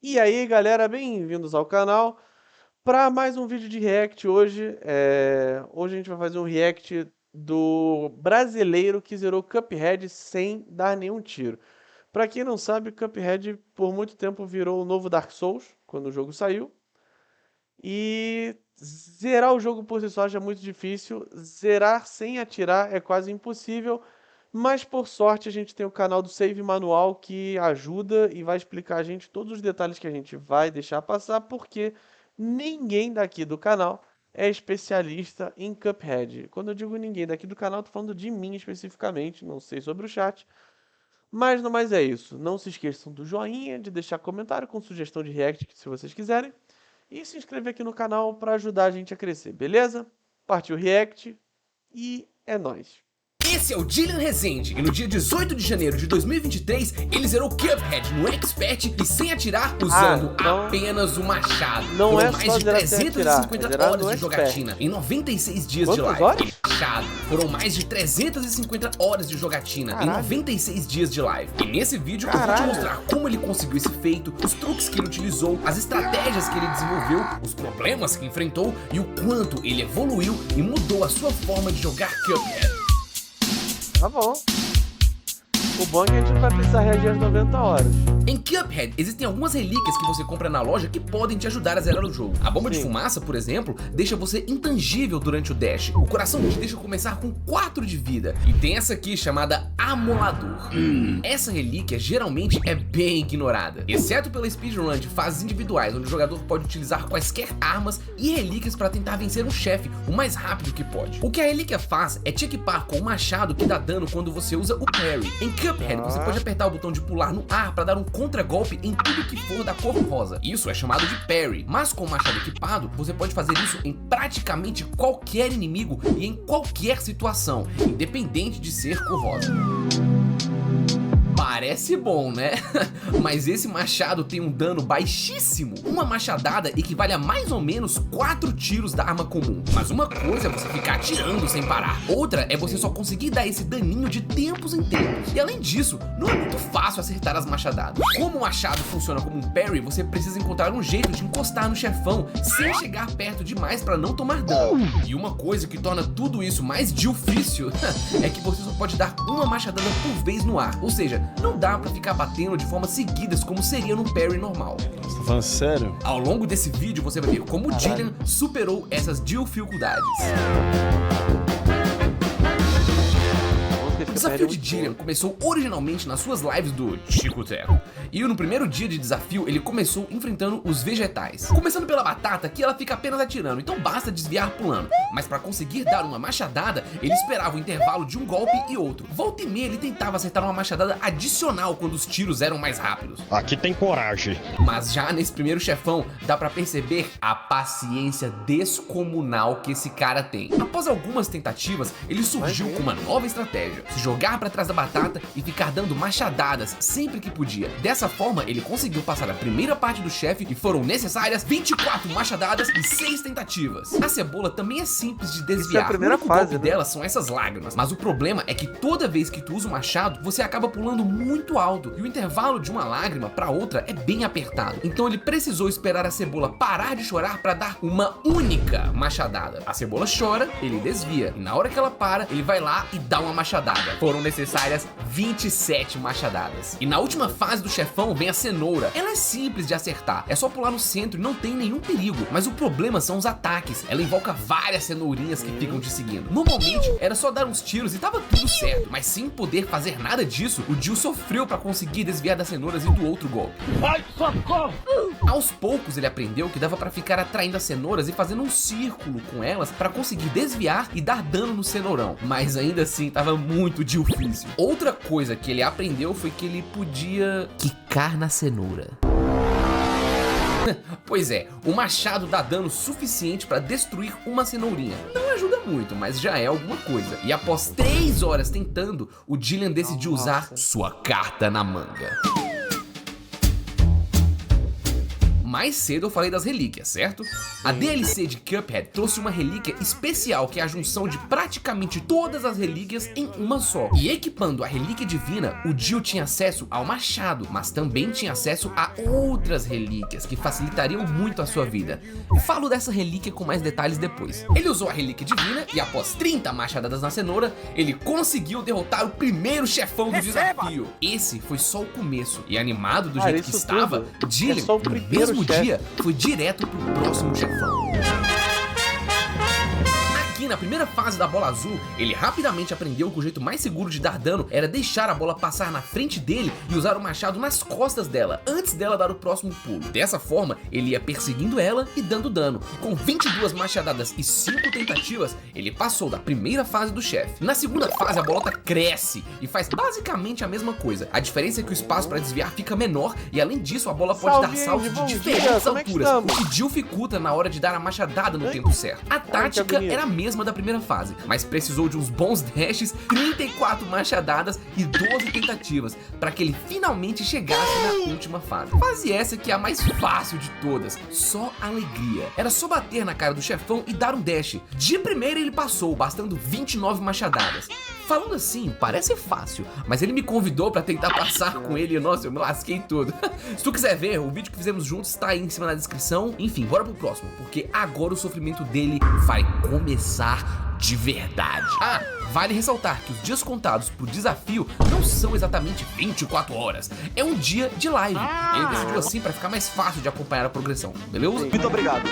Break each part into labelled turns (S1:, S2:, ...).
S1: E aí, galera, bem-vindos ao canal para mais um vídeo de react hoje. Hoje a gente vai fazer um react do brasileiro que zerou Cuphead sem dar nenhum tiro. Para quem não sabe, Cuphead por muito tempo virou o novo Dark Souls, quando o jogo saiu. E zerar o jogo por si só já é muito difícil, zerar sem atirar é quase impossível. Mas por sorte a gente tem o canal do Save Manual que ajuda e vai explicar a gente todos os detalhes que a gente vai deixar passar, porque ninguém daqui do canal é especialista em Cuphead. Quando eu digo ninguém daqui do canal, tô falando de mim especificamente, não sei sobre o chat. Mas no mais é isso. Não se esqueçam do joinha, de deixar comentário com sugestão de react se vocês quiserem. E se inscrever aqui no canal para ajudar a gente a crescer, beleza? Partiu react e é nóis.
S2: Esse é o Dylan Rezende, e no dia 18 de janeiro de 2023, ele zerou Cuphead no Expert e sem atirar, usando apenas o machado.
S1: Não
S2: Foram
S1: é
S2: mais
S1: só
S2: de
S1: zerar sem atirar,
S2: 350 horas de jogatina em 96 dias de live.
S1: Horas?
S2: Machado. Foram mais de 350 horas de jogatina em 96 dias de live. E nesse vídeo eu vou te mostrar como ele conseguiu esse feito, os truques que ele utilizou, as estratégias que ele desenvolveu, os problemas que enfrentou e o quanto ele evoluiu e mudou a sua forma de jogar Cuphead.
S1: Tá bom. O bom é que a gente não vai precisar reagir às 90 horas.
S2: Em Cuphead, existem algumas relíquias que você compra na loja que podem te ajudar a zerar o jogo. A bomba de fumaça, por exemplo, deixa você intangível durante o dash. O coração te deixa começar com 4 de vida. E tem essa aqui chamada Amolador. Essa relíquia geralmente é bem ignorada, exceto pela speedrun de fases individuais, onde o jogador pode utilizar quaisquer armas e relíquias para tentar vencer um chefe o mais rápido que pode. O que a relíquia faz é te equipar com um machado que dá dano quando você usa o parry. Em Cuphead, você pode apertar o botão de pular no ar para dar um contra-golpe em tudo que for da cor rosa. Isso é chamado de parry, mas com o machado equipado, você pode fazer isso em praticamente qualquer inimigo e em qualquer situação, independente de ser cor rosa. Parece bom, né? Mas esse machado tem um dano baixíssimo. Uma machadada equivale a mais ou menos 4 tiros da arma comum. Mas uma coisa é você ficar atirando sem parar. Outra é você só conseguir dar esse daninho de tempos em tempos. E além disso, não é muito fácil acertar as machadadas. Como o machado funciona como um parry, você precisa encontrar um jeito de encostar no chefão sem chegar perto demais para não tomar dano. E uma coisa que torna tudo isso mais difícil é que você só pode dar uma machadada por vez no ar. Ou seja, não dá pra ficar batendo de formas seguidas como seria num parry normal.
S3: Você tá falando sério?
S2: Ao longo desse vídeo você vai ver como o Dylan superou essas dificuldades. O desafio de Dylan começou originalmente nas suas lives do Chico Teco. E no primeiro dia de desafio ele começou enfrentando os vegetais. Começando pela batata, que ela fica apenas atirando, então basta desviar pulando. Mas para conseguir dar uma machadada, ele esperava o intervalo de um golpe e outro. Volta e meia ele tentava acertar uma machadada adicional quando os tiros eram mais rápidos.
S3: Aqui tem coragem.
S2: Mas já nesse primeiro chefão, dá pra perceber a paciência descomunal que esse cara tem. Após algumas tentativas, ele surgiu com uma nova estratégia: se jogar pra trás da batata e ficar dando machadadas sempre que podia. Dessa forma, ele conseguiu passar a primeira parte do chefe e foram necessárias 24 machadadas e 6 tentativas. A cebola também é simples de desviar.
S1: A primeira fase
S2: dela são essas lágrimas, mas o problema é que toda vez que tu usa o machado, você acaba pulando muito alto e o intervalo de uma lágrima pra outra é bem apertado. Então ele precisou esperar a cebola parar de chorar pra dar uma única machadada. A cebola chora, ele desvia, e na hora que ela para, ele vai lá e dá uma machadada. Foram necessárias 27 machadadas. E na última fase do chefão vem a cenoura. Ela é simples de acertar, é só pular no centro e não tem nenhum perigo. Mas o problema são os ataques. Ela invoca várias cenourinhas que ficam te seguindo. Normalmente era só dar uns tiros e tava tudo certo, mas sem poder fazer nada disso, o Jill sofreu pra conseguir desviar das cenouras e do outro golpe.
S3: Ai, socorro!
S2: Aos poucos ele aprendeu que dava pra ficar atraindo as cenouras e fazendo um círculo com elas pra conseguir desviar e dar dano no cenourão, mas ainda assim tava muito difícil. Outra coisa que ele aprendeu foi que ele podia quicar na cenoura. Pois é, o machado dá dano suficiente pra destruir uma cenourinha. Não ajuda muito, mas já é alguma coisa. E após 3 horas tentando, o Dylan decidiu usar sua carta na manga. mais cedo eu falei das relíquias, certo? A DLC de Cuphead trouxe uma relíquia especial, que é a junção de praticamente todas as relíquias em uma só. E equipando a relíquia divina, o Jill tinha acesso ao machado, mas também tinha acesso a outras relíquias que facilitariam muito a sua vida. Falo dessa relíquia com mais detalhes depois. Ele usou a relíquia divina e após 30 machadadas na cenoura, ele conseguiu derrotar o primeiro chefão do desafio. Esse foi só o começo, e animado do jeito que estava, Dylan, no mesmo dia, foi direto pro próximo chefão. Aqui na primeira fase da bola azul, ele rapidamente aprendeu que o jeito mais seguro de dar dano era deixar a bola passar na frente dele e usar o machado nas costas dela, antes dela dar o próximo pulo. Dessa forma, ele ia perseguindo ela e dando dano. Com 22 machadadas e 5 tentativas, ele passou da primeira fase do chefe. Na segunda fase, a bolota cresce e faz basicamente a mesma coisa. A diferença é que o espaço para desviar fica menor e, além disso, a bola pode dar saltos de diferentes alturas, o que dificulta na hora de dar a machadada no tempo certo. A tática era a mesma da primeira fase, mas precisou de uns bons dashes, 34 machadadas e 12 tentativas para que ele finalmente chegasse na última fase. Fase essa que é a mais fácil de todas, só alegria. Era só bater na cara do chefão e dar um dash. De primeira ele passou, bastando 29 machadadas. Falando assim, parece fácil, mas ele me convidou pra tentar passar com ele e, nossa, eu me lasquei tudo. Se tu quiser ver, o vídeo que fizemos juntos tá aí em cima na descrição. Enfim, bora pro próximo, porque agora o sofrimento dele vai começar de verdade. Ah, vale ressaltar que os dias contados pro desafio não são exatamente 24 horas. É um dia de live. Ele decidiu assim pra ficar mais fácil de acompanhar a progressão, beleza?
S1: Muito obrigado.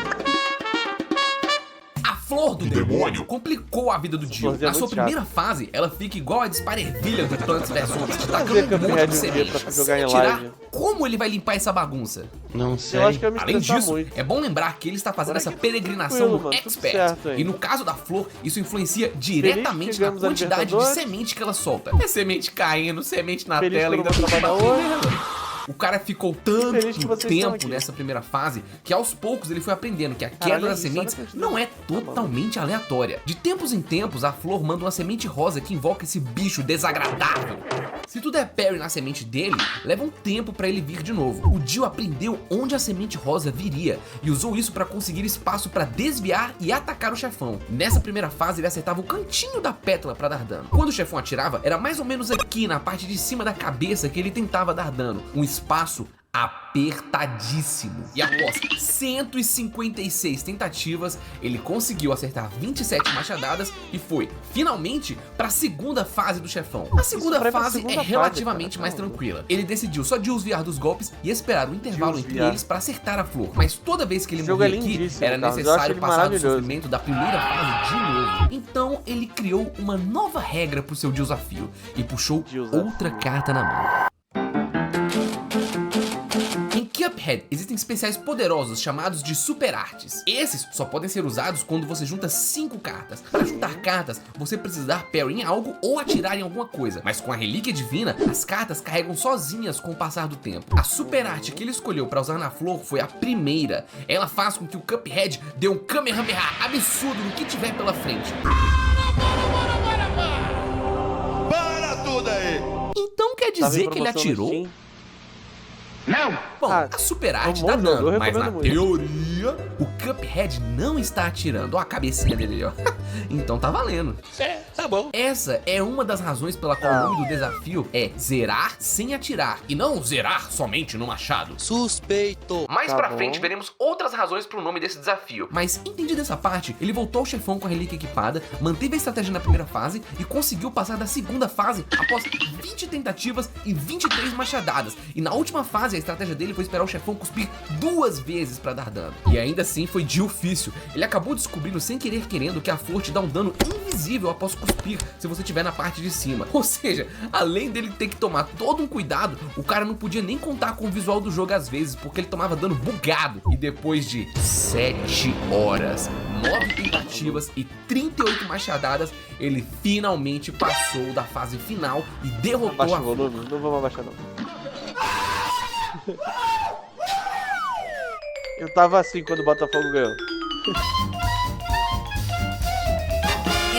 S2: Flor do Demônio complicou a vida do Jill. Na sua primeira fase, ela fica igual a disparervilha do Plants vs Zombies, tacando um monte de semente. Sem tirar, como ele vai limpar essa bagunça?
S3: Não sei.
S1: Eu acho que eu me
S2: Além disso,
S1: muito.
S2: é bom lembrar que ele está fazendo essa peregrinação no Expert. E no caso da Flor, isso influencia diretamente na quantidade de semente que ela solta. É semente caindo, semente na tela, ainda o cara ficou tanto tempo nessa primeira fase que aos poucos ele foi aprendendo que a queda das sementes não é totalmente aleatória. De tempos em tempos, a Flor manda uma semente rosa que invoca esse bicho desagradável. Se tu der parry na semente dele, leva um tempo pra ele vir de novo. O Jill aprendeu onde a semente rosa viria e usou isso pra conseguir espaço pra desviar e atacar o chefão. Nessa primeira fase ele acertava o cantinho da pétala pra dar dano. Quando o chefão atirava, era mais ou menos aqui na parte de cima da cabeça que ele tentava dar dano. Um espaço apertadíssimo. E após 156 tentativas, ele conseguiu acertar 27 machadadas e foi, finalmente, para a segunda fase do chefão. A segunda fase é relativamente mais tranquila. Ele decidiu só desviar dos golpes e esperar um intervalo entre eles para acertar a Flor. Mas toda vez que ele morria aqui, era necessário passar do sofrimento da primeira fase de novo. Então, ele criou uma nova regra para o seu desafio e puxou outra carta na mão. Cuphead existem especiais poderosos chamados de super artes. Esses só podem ser usados quando você junta 5 cartas. Para juntar cartas, você precisa dar parry em algo ou atirar em alguma coisa. Mas com a relíquia divina, as cartas carregam sozinhas com o passar do tempo. A super arte que ele escolheu para usar na Flor foi a primeira. Ela faz com que o Cuphead dê um Kamehameha absurdo no que tiver pela frente.
S3: Para tudo aí!
S2: Então quer dizer que ele atirou? Não! Bom, a super arte tá dando, mas na teoria, o Cuphead não está atirando. Ó a cabecinha dele, ó. Então tá valendo. Tá bom. Essa é uma das razões pela qual o nome do desafio é zerar sem atirar, e não zerar somente no machado.
S4: Suspeito.
S2: Mais pra frente veremos outras razões pro nome desse desafio. Mas, entendida essa parte, ele voltou ao chefão com a relíquia equipada, manteve a estratégia na primeira fase e conseguiu passar da segunda fase após 20 tentativas e 23 machadadas. E na última fase, a estratégia dele foi esperar o chefão cuspir 2 vezes pra dar dano. E ainda assim foi difícil. Ele acabou descobrindo sem querer querendo que a Flor te dá um dano invisível após cuspir se você estiver na parte de cima. Ou seja, além dele ter que tomar todo um cuidado, o cara não podia nem contar com o visual do jogo às vezes, porque ele tomava dano bugado. E depois de 7 horas, 9 tentativas e 38 machadadas, ele finalmente passou da fase final e derrotou a Flor.
S1: Não vamos abaixar não. Eu tava assim quando o Botafogo ganhou.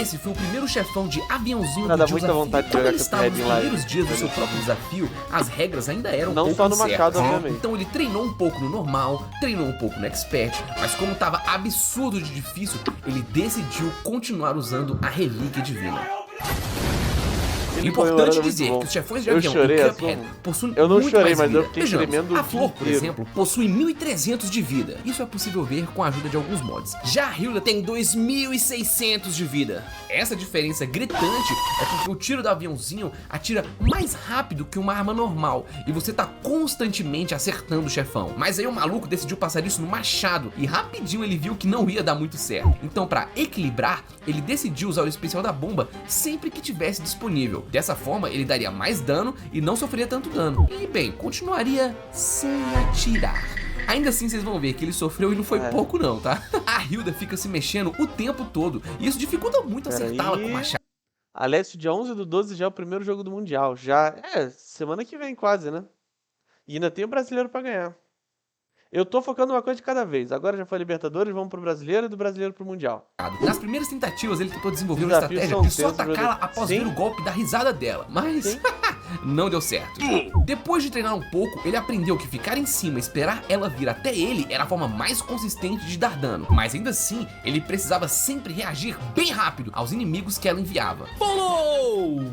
S2: esse foi o primeiro chefão de aviãozinho
S1: Cara, dá
S2: do
S1: muita
S2: desafio.
S1: vontade de
S2: Como
S1: jogar
S2: ele estava nos
S1: Cuphead em live.
S2: primeiros dias do seu próprio desafio, as regras ainda eram
S1: Não
S2: um
S1: só
S2: pouco
S1: no Machado,
S2: incertas.
S1: obviamente.
S2: Então ele treinou um pouco no normal, treinou um pouco no expert, mas como tava absurdo de difícil, ele decidiu continuar usando a relíquia divina. Importante dizer que os chefões de avião
S1: chorei,
S2: e Cuphead possuem
S1: eu não
S2: muito
S1: chorei,
S2: mais
S1: mas
S2: vida.
S1: eu fiquei
S2: Vejamos,
S1: tremendo
S2: a
S1: o
S2: Flor,
S1: dia
S2: por
S1: inteiro.
S2: exemplo, possui 1.300 de vida. Isso é possível ver com a ajuda de alguns mods. Já a Hilda tem 2.600 de vida. Essa diferença gritante é porque o tiro do aviãozinho atira mais rápido que uma arma normal e você tá constantemente acertando o chefão. Mas aí o maluco decidiu passar isso no machado e rapidinho ele viu que não ia dar muito certo. Então, pra equilibrar, ele decidiu usar o especial da bomba sempre que tivesse disponível. Dessa forma, ele daria mais dano e não sofreria tanto dano. E bem, continuaria sem atirar. Ainda assim, vocês vão ver que ele sofreu e não foi pouco não, tá? A Hilda fica se mexendo o tempo todo e isso dificulta muito acertá-la com o machado.
S1: Alessio, dia 11/12 já é o primeiro jogo do Mundial. Já semana que vem quase, né? E ainda tem o brasileiro pra ganhar. Eu tô focando uma coisa de cada vez. Agora já foi Libertadores, vamos pro brasileiro e do brasileiro pro Mundial.
S2: Nas primeiras tentativas, ele tentou desenvolver uma
S1: Desafios
S2: estratégia
S1: são
S2: de só
S1: tensos, meu
S2: atacá-la
S1: Deus.
S2: após
S1: Sim.
S2: ver o golpe da risada dela, mas não deu certo. Depois de treinar um pouco, ele aprendeu que ficar em cima e esperar ela vir até ele era a forma mais consistente de dar dano, mas ainda assim, ele precisava sempre reagir bem rápido aos inimigos que ela enviava.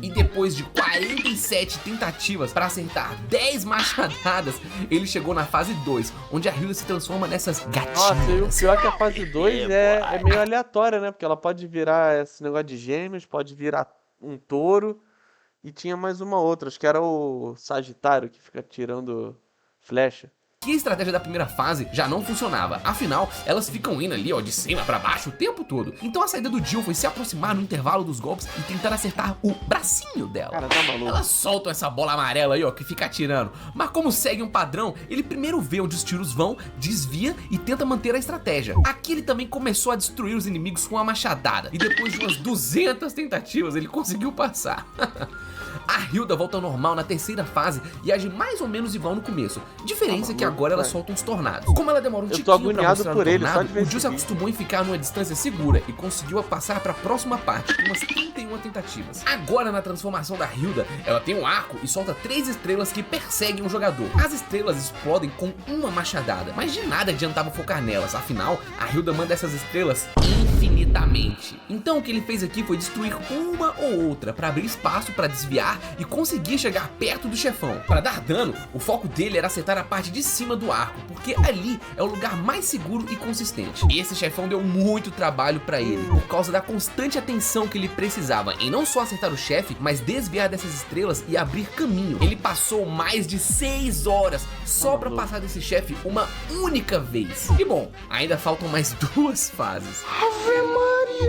S2: E depois de 47 tentativas para acertar 10 machadadas, ele chegou na fase 2, onde a Hilda se transforma nessas gatinhas.
S1: Nossa, e o pior é que a fase 2 é meio aleatória, né? Porque ela pode virar esse negócio de gêmeos, pode virar um touro. E tinha mais uma outra, acho que era o Sagitário que fica tirando flecha.
S2: Que a estratégia da primeira fase já não funcionava, afinal, elas ficam indo ali ó, de cima pra baixo o tempo todo. Então a saída do Jill foi se aproximar no intervalo dos golpes e tentar acertar o bracinho dela.
S1: Cara, tá maluco.
S2: Elas soltam essa bola amarela aí ó, que fica atirando, mas como segue um padrão, ele primeiro vê onde os tiros vão, desvia e tenta manter a estratégia. Aqui ele também começou a destruir os inimigos com uma machadada, e depois de umas 200 tentativas ele conseguiu passar. A Hilda volta ao normal na terceira fase e age mais ou menos igual no começo. Diferença é que agora ela solta uns tornados. Como ela demora um
S1: Eu tô
S2: tiquinho pra
S1: agoniado
S2: mostrar
S1: por
S2: o
S1: ele, só
S2: tornado,
S1: de ver
S2: o
S1: esse
S2: Jill se
S1: vídeo.
S2: acostumou em ficar numa distância segura e conseguiu passar pra próxima parte, com umas 31 tentativas. Agora na transformação da Hilda, ela tem um arco e solta 3 estrelas que perseguem o jogador. As estrelas explodem com uma machadada, mas de nada adiantava focar nelas, afinal, a Hilda manda essas estrelas infinitamente. Então o que ele fez aqui foi destruir uma ou outra para abrir espaço para desviar e conseguir chegar perto do chefão. Para dar dano, o foco dele era acertar a parte de cima do arco, porque ali é o lugar mais seguro e consistente. E esse chefão deu muito trabalho para ele, por causa da constante atenção que ele precisava em não só acertar o chefe, mas desviar dessas estrelas e abrir caminho. Ele passou mais de 6 horas só para passar desse chefe uma única vez. E bom, ainda faltam mais 2 fases.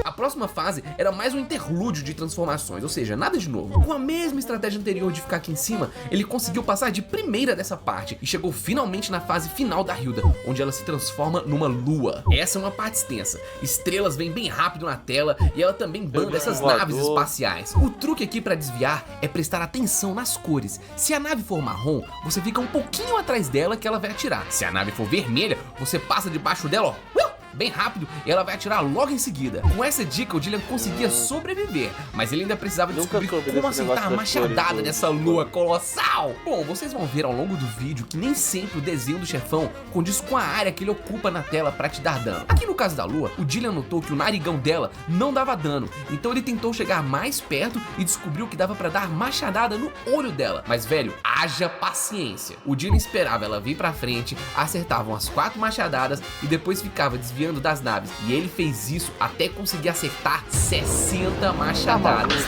S2: A próxima fase era mais um interlúdio de transformações, ou seja, nada de novo. Com a mesma estratégia anterior de ficar aqui em cima, ele conseguiu passar de primeira dessa parte e chegou finalmente na fase final da Hilda, onde ela se transforma numa lua. Essa é uma parte extensa, estrelas vêm bem rápido na tela e ela também banda essas naves espaciais. O truque aqui para desviar é prestar atenção nas cores. Se a nave for marrom, você fica um pouquinho atrás dela que ela vai atirar. Se a nave for vermelha, você passa debaixo dela, ó, bem rápido, e ela vai atirar logo em seguida. Com essa dica, o Dylan conseguia sobreviver, mas ele ainda precisava descobrir como acertar a machadada nessa lua colossal. Bom, vocês vão ver ao longo do vídeo que nem sempre o desenho do chefão condiz com a área que ele ocupa na tela para te dar dano. Aqui no caso da lua, o Dylan notou que o narigão dela não dava dano, então ele tentou chegar mais perto e descobriu que dava para dar machadada no olho dela. Mas velho, haja paciência. O Dylan esperava ela vir pra frente, acertava umas 4 machadadas e depois ficava desviando das naves, e ele fez isso até conseguir acertar 60 machadadas.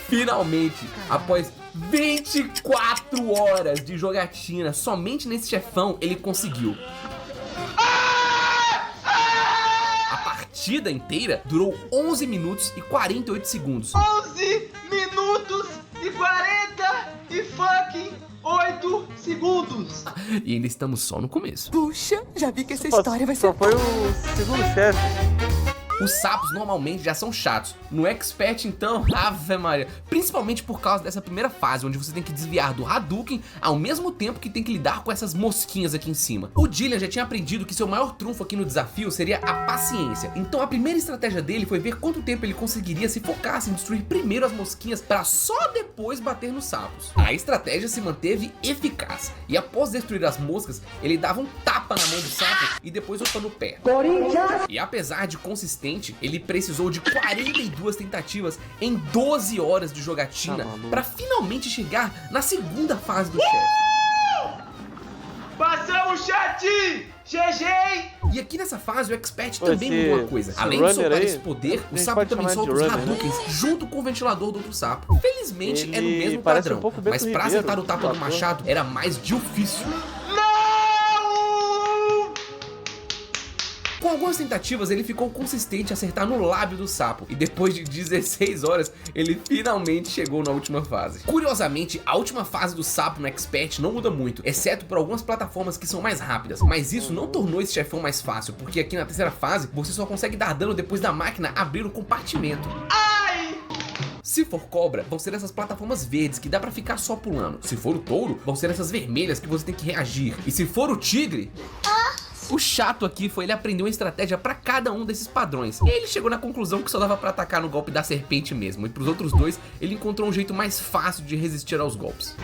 S2: Finalmente, após 24 horas de jogatina somente nesse chefão, ele conseguiu. A partida inteira durou 11 minutos e 48 segundos.
S4: 11 minutos e 40 e fucking 8 segundos.
S2: E ainda estamos só no começo.
S5: Puxa, já vi que essa história vai ser...
S1: Só foi o segundo chefe.
S2: Os sapos normalmente já são chatos. No Expert, então, ave Maria. Principalmente por causa dessa primeira fase, onde você tem que desviar do Hadouken ao mesmo tempo que tem que lidar com essas mosquinhas aqui em cima. O Jillian já tinha aprendido que seu maior trunfo aqui no desafio seria a paciência. Então a primeira estratégia dele foi ver quanto tempo ele conseguiria se focasse em destruir primeiro as mosquinhas para só depois bater nos sapos. A estratégia se manteve eficaz. E após destruir as moscas, ele dava um tapa na mão do sapo e depois outra no pé. E apesar de consistente, ele precisou de 42 tentativas em 12 horas de jogatina para finalmente chegar na segunda fase do chefe.
S4: Passamos, chat! GG!
S2: E aqui nessa fase o Expert também mudou uma coisa. Além de soltar esse poder, o sapo também solta os Hadoukens junto com o ventilador do outro sapo. Felizmente é no mesmo padrão, mas pra acertar o tapa do machado era mais difícil. Com algumas tentativas, ele ficou consistente a acertar no lábio do sapo, e depois de 16 horas, ele finalmente chegou na última fase. Curiosamente, a última fase do sapo no Expert não muda muito, exceto por algumas plataformas que são mais rápidas, mas isso não tornou esse chefão mais fácil, porque aqui na terceira fase, você só consegue dar dano depois da máquina abrir o compartimento. Se for cobra, vão ser essas plataformas verdes que dá pra ficar só pulando. Se for o touro, vão ser essas vermelhas que você tem que reagir. E se for o tigre... O chato aqui foi ele aprender uma estratégia pra cada um desses padrões. E aí ele chegou na conclusão que só dava pra atacar no golpe da serpente mesmo. E pros outros dois, ele encontrou um jeito mais fácil de resistir aos golpes.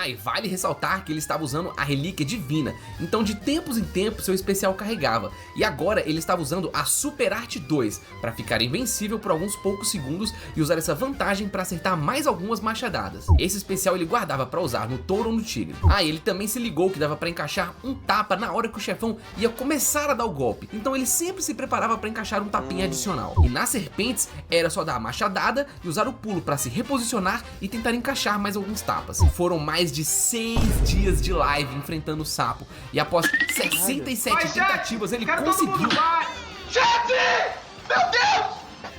S2: E vale ressaltar que ele estava usando a relíquia divina, então de tempos em tempos seu especial carregava, e agora ele estava usando a Super Arte 2 para ficar invencível por alguns poucos segundos e usar essa vantagem para acertar mais algumas machadadas. Esse especial ele guardava para usar no touro ou no tigre. Ele também se ligou que dava para encaixar um tapa na hora que o chefão ia começar a dar o golpe, então ele sempre se preparava para encaixar um tapinha adicional. E nas serpentes era só dar a machadada e usar o pulo para se reposicionar e tentar encaixar mais alguns tapas. Foram mais de 6 dias de live enfrentando o sapo, e após 67 tentativas ele conseguiu.
S4: Chat! Meu Deus!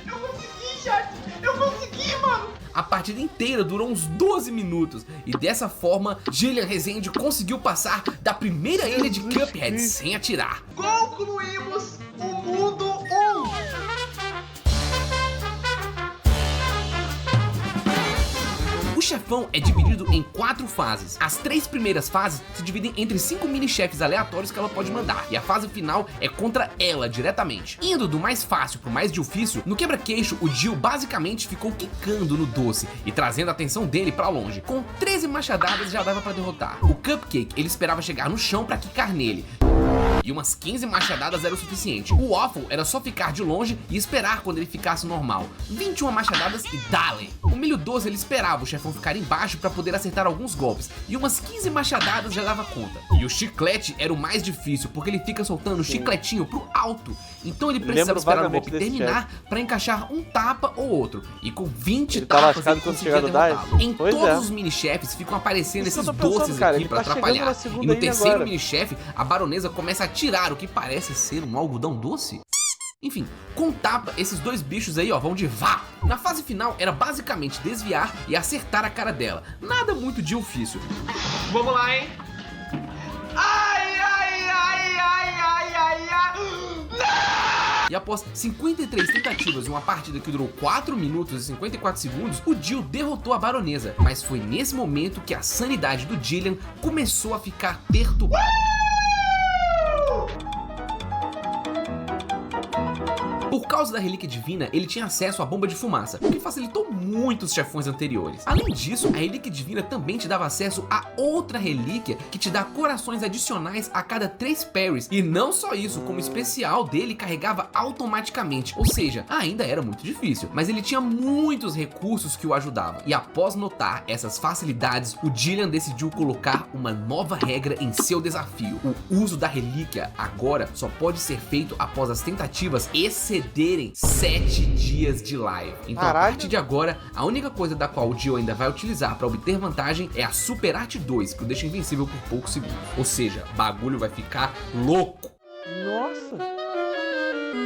S4: Eu consegui, chat! Eu consegui, mano!
S2: A partida inteira durou uns 12 minutos, e dessa forma, Jillian Rezende conseguiu passar da primeira ilha de Cuphead sem atirar.
S4: Concluímos o mundo 1!
S2: O chefão é dividido em 4 fases. As 3 primeiras fases se dividem entre 5 mini-chefes aleatórios que ela pode mandar, e a fase final é contra ela diretamente. Indo do mais fácil pro mais difícil, no quebra-queixo o Jill basicamente ficou quicando no doce e trazendo a atenção dele pra longe. Com 13 machadadas já dava pra derrotar. O Cupcake ele esperava chegar no chão pra quicar nele, e umas 15 machadadas era o suficiente. O Waffle era só ficar de longe e esperar quando ele ficasse normal. 21 machadadas e dale! O Milho Doce ele esperava o chefão ficar embaixo para poder acertar alguns golpes, e umas 15 machadadas já dava conta. E o Chiclete era o mais difícil, porque ele fica soltando chicletinho pro alto, então ele precisava esperar o golpe terminar para encaixar um tapa ou outro, e com 20 tapas ele conseguia derrotá-lo. Em todos os mini-chefes ficam aparecendo esses doces aqui para atrapalhar, e no terceiro mini-chefe a baronesa começa a tirar o que parece ser um algodão doce. Enfim, com tapa, esses dois bichos aí, ó, vão de vá. Na fase final, era basicamente desviar e acertar a cara dela. Nada muito difícil.
S4: Vamos lá, hein? Ai, ai, ai, ai, ai, ai, ai. Não!
S2: E após 53 tentativas e uma partida que durou 4 minutos e 54 segundos, o Jill derrotou a baronesa. Mas foi nesse momento que a sanidade do Jillian começou a ficar perturbada. Por causa da relíquia divina, ele tinha acesso à bomba de fumaça, o que facilitou muito os chefões anteriores. Além disso, a relíquia divina também te dava acesso a outra relíquia que te dá corações adicionais a cada 3 parries. E não só isso, como o especial dele carregava automaticamente, ou seja, ainda era muito difícil, mas ele tinha muitos recursos que o ajudavam. E após notar essas facilidades, o Jillian decidiu colocar uma nova regra em seu desafio. O uso da relíquia agora só pode ser feito após as tentativas excederem 7 dias de live. Então, a partir de agora, a única coisa da qual o Jill ainda vai utilizar para obter vantagem é a Super Arte 2, que o deixa invencível por poucos segundos. Ou seja, bagulho vai ficar louco.
S1: Nossa!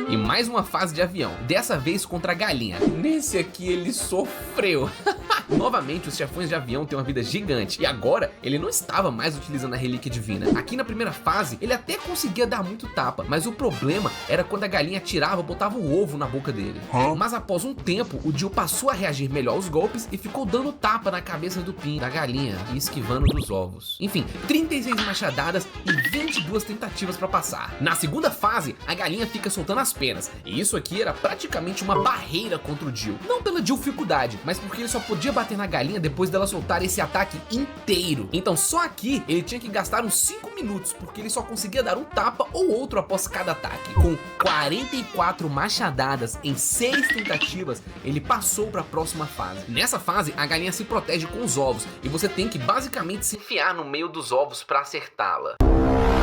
S2: E mais uma fase de avião, dessa vez contra a galinha. Nesse aqui ele sofreu. Novamente, os chefões de avião têm uma vida gigante, e agora ele não estava mais utilizando a relíquia divina. Aqui na primeira fase, ele até conseguia dar muito tapa, mas o problema era quando a galinha atirava, botava o ovo na boca dele. Mas após um tempo, o Jill passou a reagir melhor aos golpes e ficou dando tapa na cabeça do Pin, da galinha, e esquivando dos ovos. Enfim, 36 machadadas e 22 tentativas pra passar. Na segunda fase, a galinha fica soltando as penas, e isso aqui era praticamente uma barreira contra o Jill. Não pela dificuldade, mas porque ele só podia bater na galinha depois dela soltar esse ataque inteiro. Então só aqui ele tinha que gastar uns 5 minutos, porque ele só conseguia dar um tapa ou outro após cada ataque. Com 44 machadadas em 6 tentativas, ele passou para a próxima fase. Nessa fase, a galinha se protege com os ovos, e você tem que basicamente se enfiar no meio dos ovos para acertá-la.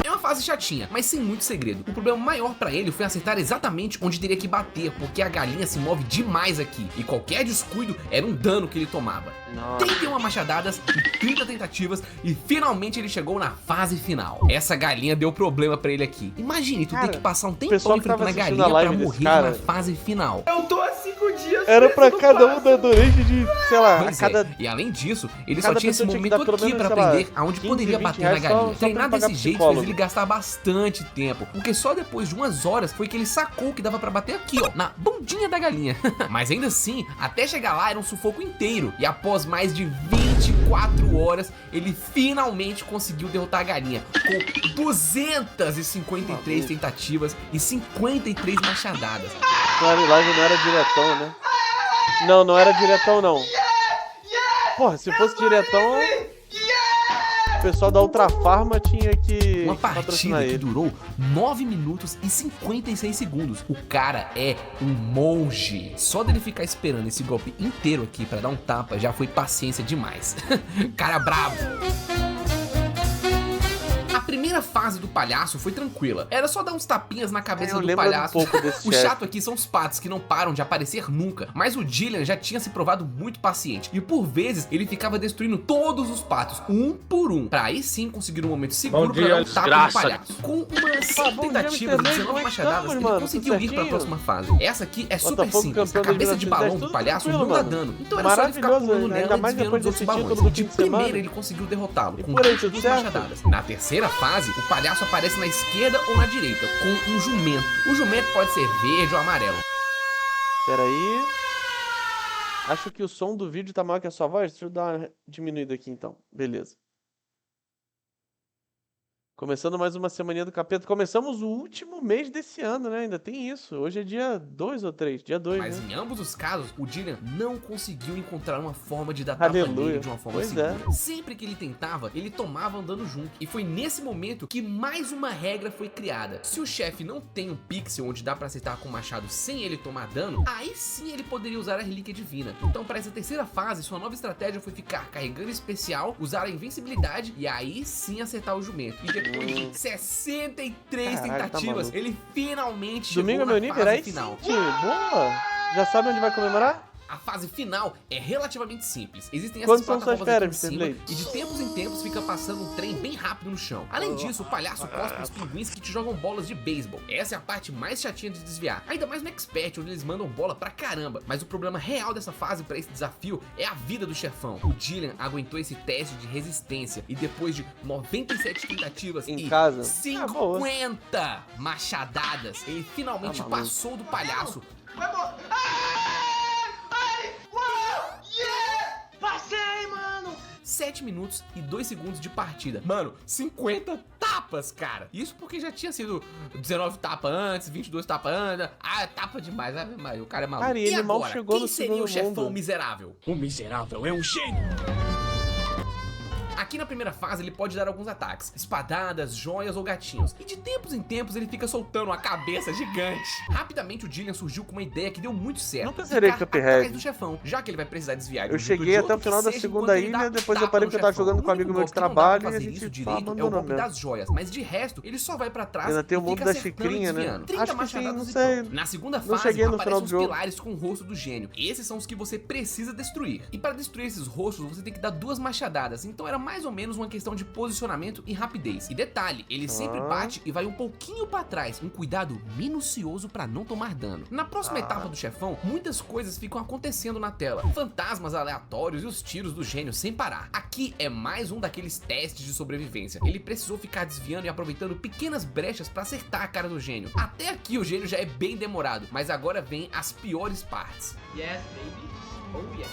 S2: É uma fase chatinha, mas sem muito segredo. O problema maior pra ele foi acertar exatamente onde teria que bater, porque a galinha se move demais aqui, e qualquer descuido era um dano que ele tomava. 31 machadadas e 30 tentativas, e finalmente ele chegou na fase final. Essa galinha deu problema pra ele aqui. Imagine, tu ter que passar um tempão enfrentando a galinha pra morrer na fase final.
S4: Eu tô há 5 dias.
S1: Era pra cada um da range de, sei lá,
S2: Pois é. E além disso, ele só tinha esse momento aqui pra aprender aonde poderia bater na galinha. Treinar desse jeito fez ele gastar bastante tempo, porque só depois de umas horas foi que ele sacou que dava pra bater aqui, ó, na bundinha da galinha. Mas ainda assim, até chegar lá era um sufoco inteiro, e após mais de 24 horas, ele finalmente conseguiu derrotar a galinha, com 253 tentativas e 53 machadadas.
S1: Claro, live não era diretão, né? Não, não era diretão, não. Porra, se fosse diretão, o pessoal da Ultra Farma tinha que
S2: uma partida
S1: patrocinar
S2: que
S1: ele.
S2: durou 9 minutos e 56 segundos. O cara é um monge. Só dele ficar esperando esse golpe inteiro aqui pra dar um tapa já foi paciência demais. Cara bravo. A primeira fase do palhaço foi tranquila. Era só dar uns tapinhas na cabeça do palhaço. O chato aqui são os patos que não param de aparecer nunca. Mas o Jillian já tinha se provado muito paciente. E por vezes ele ficava destruindo todos os patos, um por um. Pra aí sim conseguir um momento seguro pra dar um tapa no palhaço. Com umas 5 tentativas de 19 machadadas, ele conseguiu ir pra próxima fase. Essa aqui é super simples. A cabeça de balão do palhaço não dá dano. Então era só ele ficar pulando nela e desviando dos outros balões. De primeira ele conseguiu derrotá-lo com 22 machadadas. Na terceira fase, o palhaço aparece na esquerda ou na direita, com um jumento. O jumento pode ser verde ou amarelo.
S1: Pera aí. Acho que o som do vídeo tá maior que a sua voz. Deixa eu dar uma diminuída aqui então. Beleza. Começando mais uma semaninha do capeta. Começamos o último mês desse ano, né? Ainda tem isso. Hoje é dia 2 ou 3? Dia 2,
S2: Mas
S1: né?
S2: em ambos os casos, o Jillian não conseguiu encontrar uma forma de dar tapa nele de uma forma segura. Sempre que ele tentava, ele tomava andando junto. E foi nesse momento que mais uma regra foi criada. Se o chefe não tem um pixel onde dá pra acertar com o machado sem ele tomar dano, aí sim ele poderia usar a relíquia divina. Então para essa terceira fase, sua nova estratégia foi ficar carregando especial, usar a invencibilidade e aí sim acertar o jumento. E depois de 63 tentativas, ele finalmente chegou na fase final.
S1: Boa! Já sabe onde vai comemorar?
S2: A fase final é relativamente simples. Existem essas plataformas aqui em cima e de tempos em tempos fica passando um trem bem rápido no chão. Além disso, o palhaço cospe os pinguins que te jogam bolas de beisebol. Essa é a parte mais chatinha de desviar. Ainda mais no Expert, onde eles mandam bola pra caramba. Mas o problema real dessa fase pra esse desafio é a vida do chefão. O Jillian aguentou esse teste de resistência e depois de 97 tentativas e 50 machadadas, ele finalmente passou do palhaço.
S4: Passei, mano!
S2: 7 minutos e 2 segundos de partida. Mano, 50 tapas, cara. Isso porque já tinha sido 19 tapas antes, 22 tapas antes. Ah, tapa demais. Mas o cara é maluco.
S1: Cara, e ele
S2: agora,
S1: mal chegou no
S2: seria o chefão
S1: mundo.
S2: miserável?
S5: O miserável é um gênio!
S2: Aqui na primeira fase ele pode dar alguns ataques, espadadas, joias ou gatinhos, e de tempos em tempos ele fica soltando uma cabeça gigante. Rapidamente o Jillian surgiu com uma ideia que deu muito certo.
S1: Nunca serei Cuphead
S2: do chefão, já que ele vai precisar desviar de
S1: Eu cheguei até o final da segunda ilha, depois eu parei porque eu tava jogando com um amigo meu de trabalho e a gente
S2: direito é o golpe das joias, mas de resto ele só vai pra trás.
S1: Ainda tem o mundo da xicrinha, né? Acho que sim, não sei.
S2: Na segunda fase aparecem os pilares com o rosto do gênio. Esses são os que você precisa destruir. E para destruir esses rostos você tem que dar 2 machadadas, então era mais mais ou menos uma questão de posicionamento e rapidez. E detalhe, ele sempre bate e vai um pouquinho pra trás, um cuidado minucioso pra não tomar dano. Na próxima etapa do chefão, muitas coisas ficam acontecendo na tela. Fantasmas aleatórios e os tiros do gênio sem parar. Aqui é mais um daqueles testes de sobrevivência. Ele precisou ficar desviando e aproveitando pequenas brechas pra acertar a cara do gênio. Até aqui o gênio já é bem demorado, mas agora vem as piores partes.
S4: Yes, baby. Oh, yes.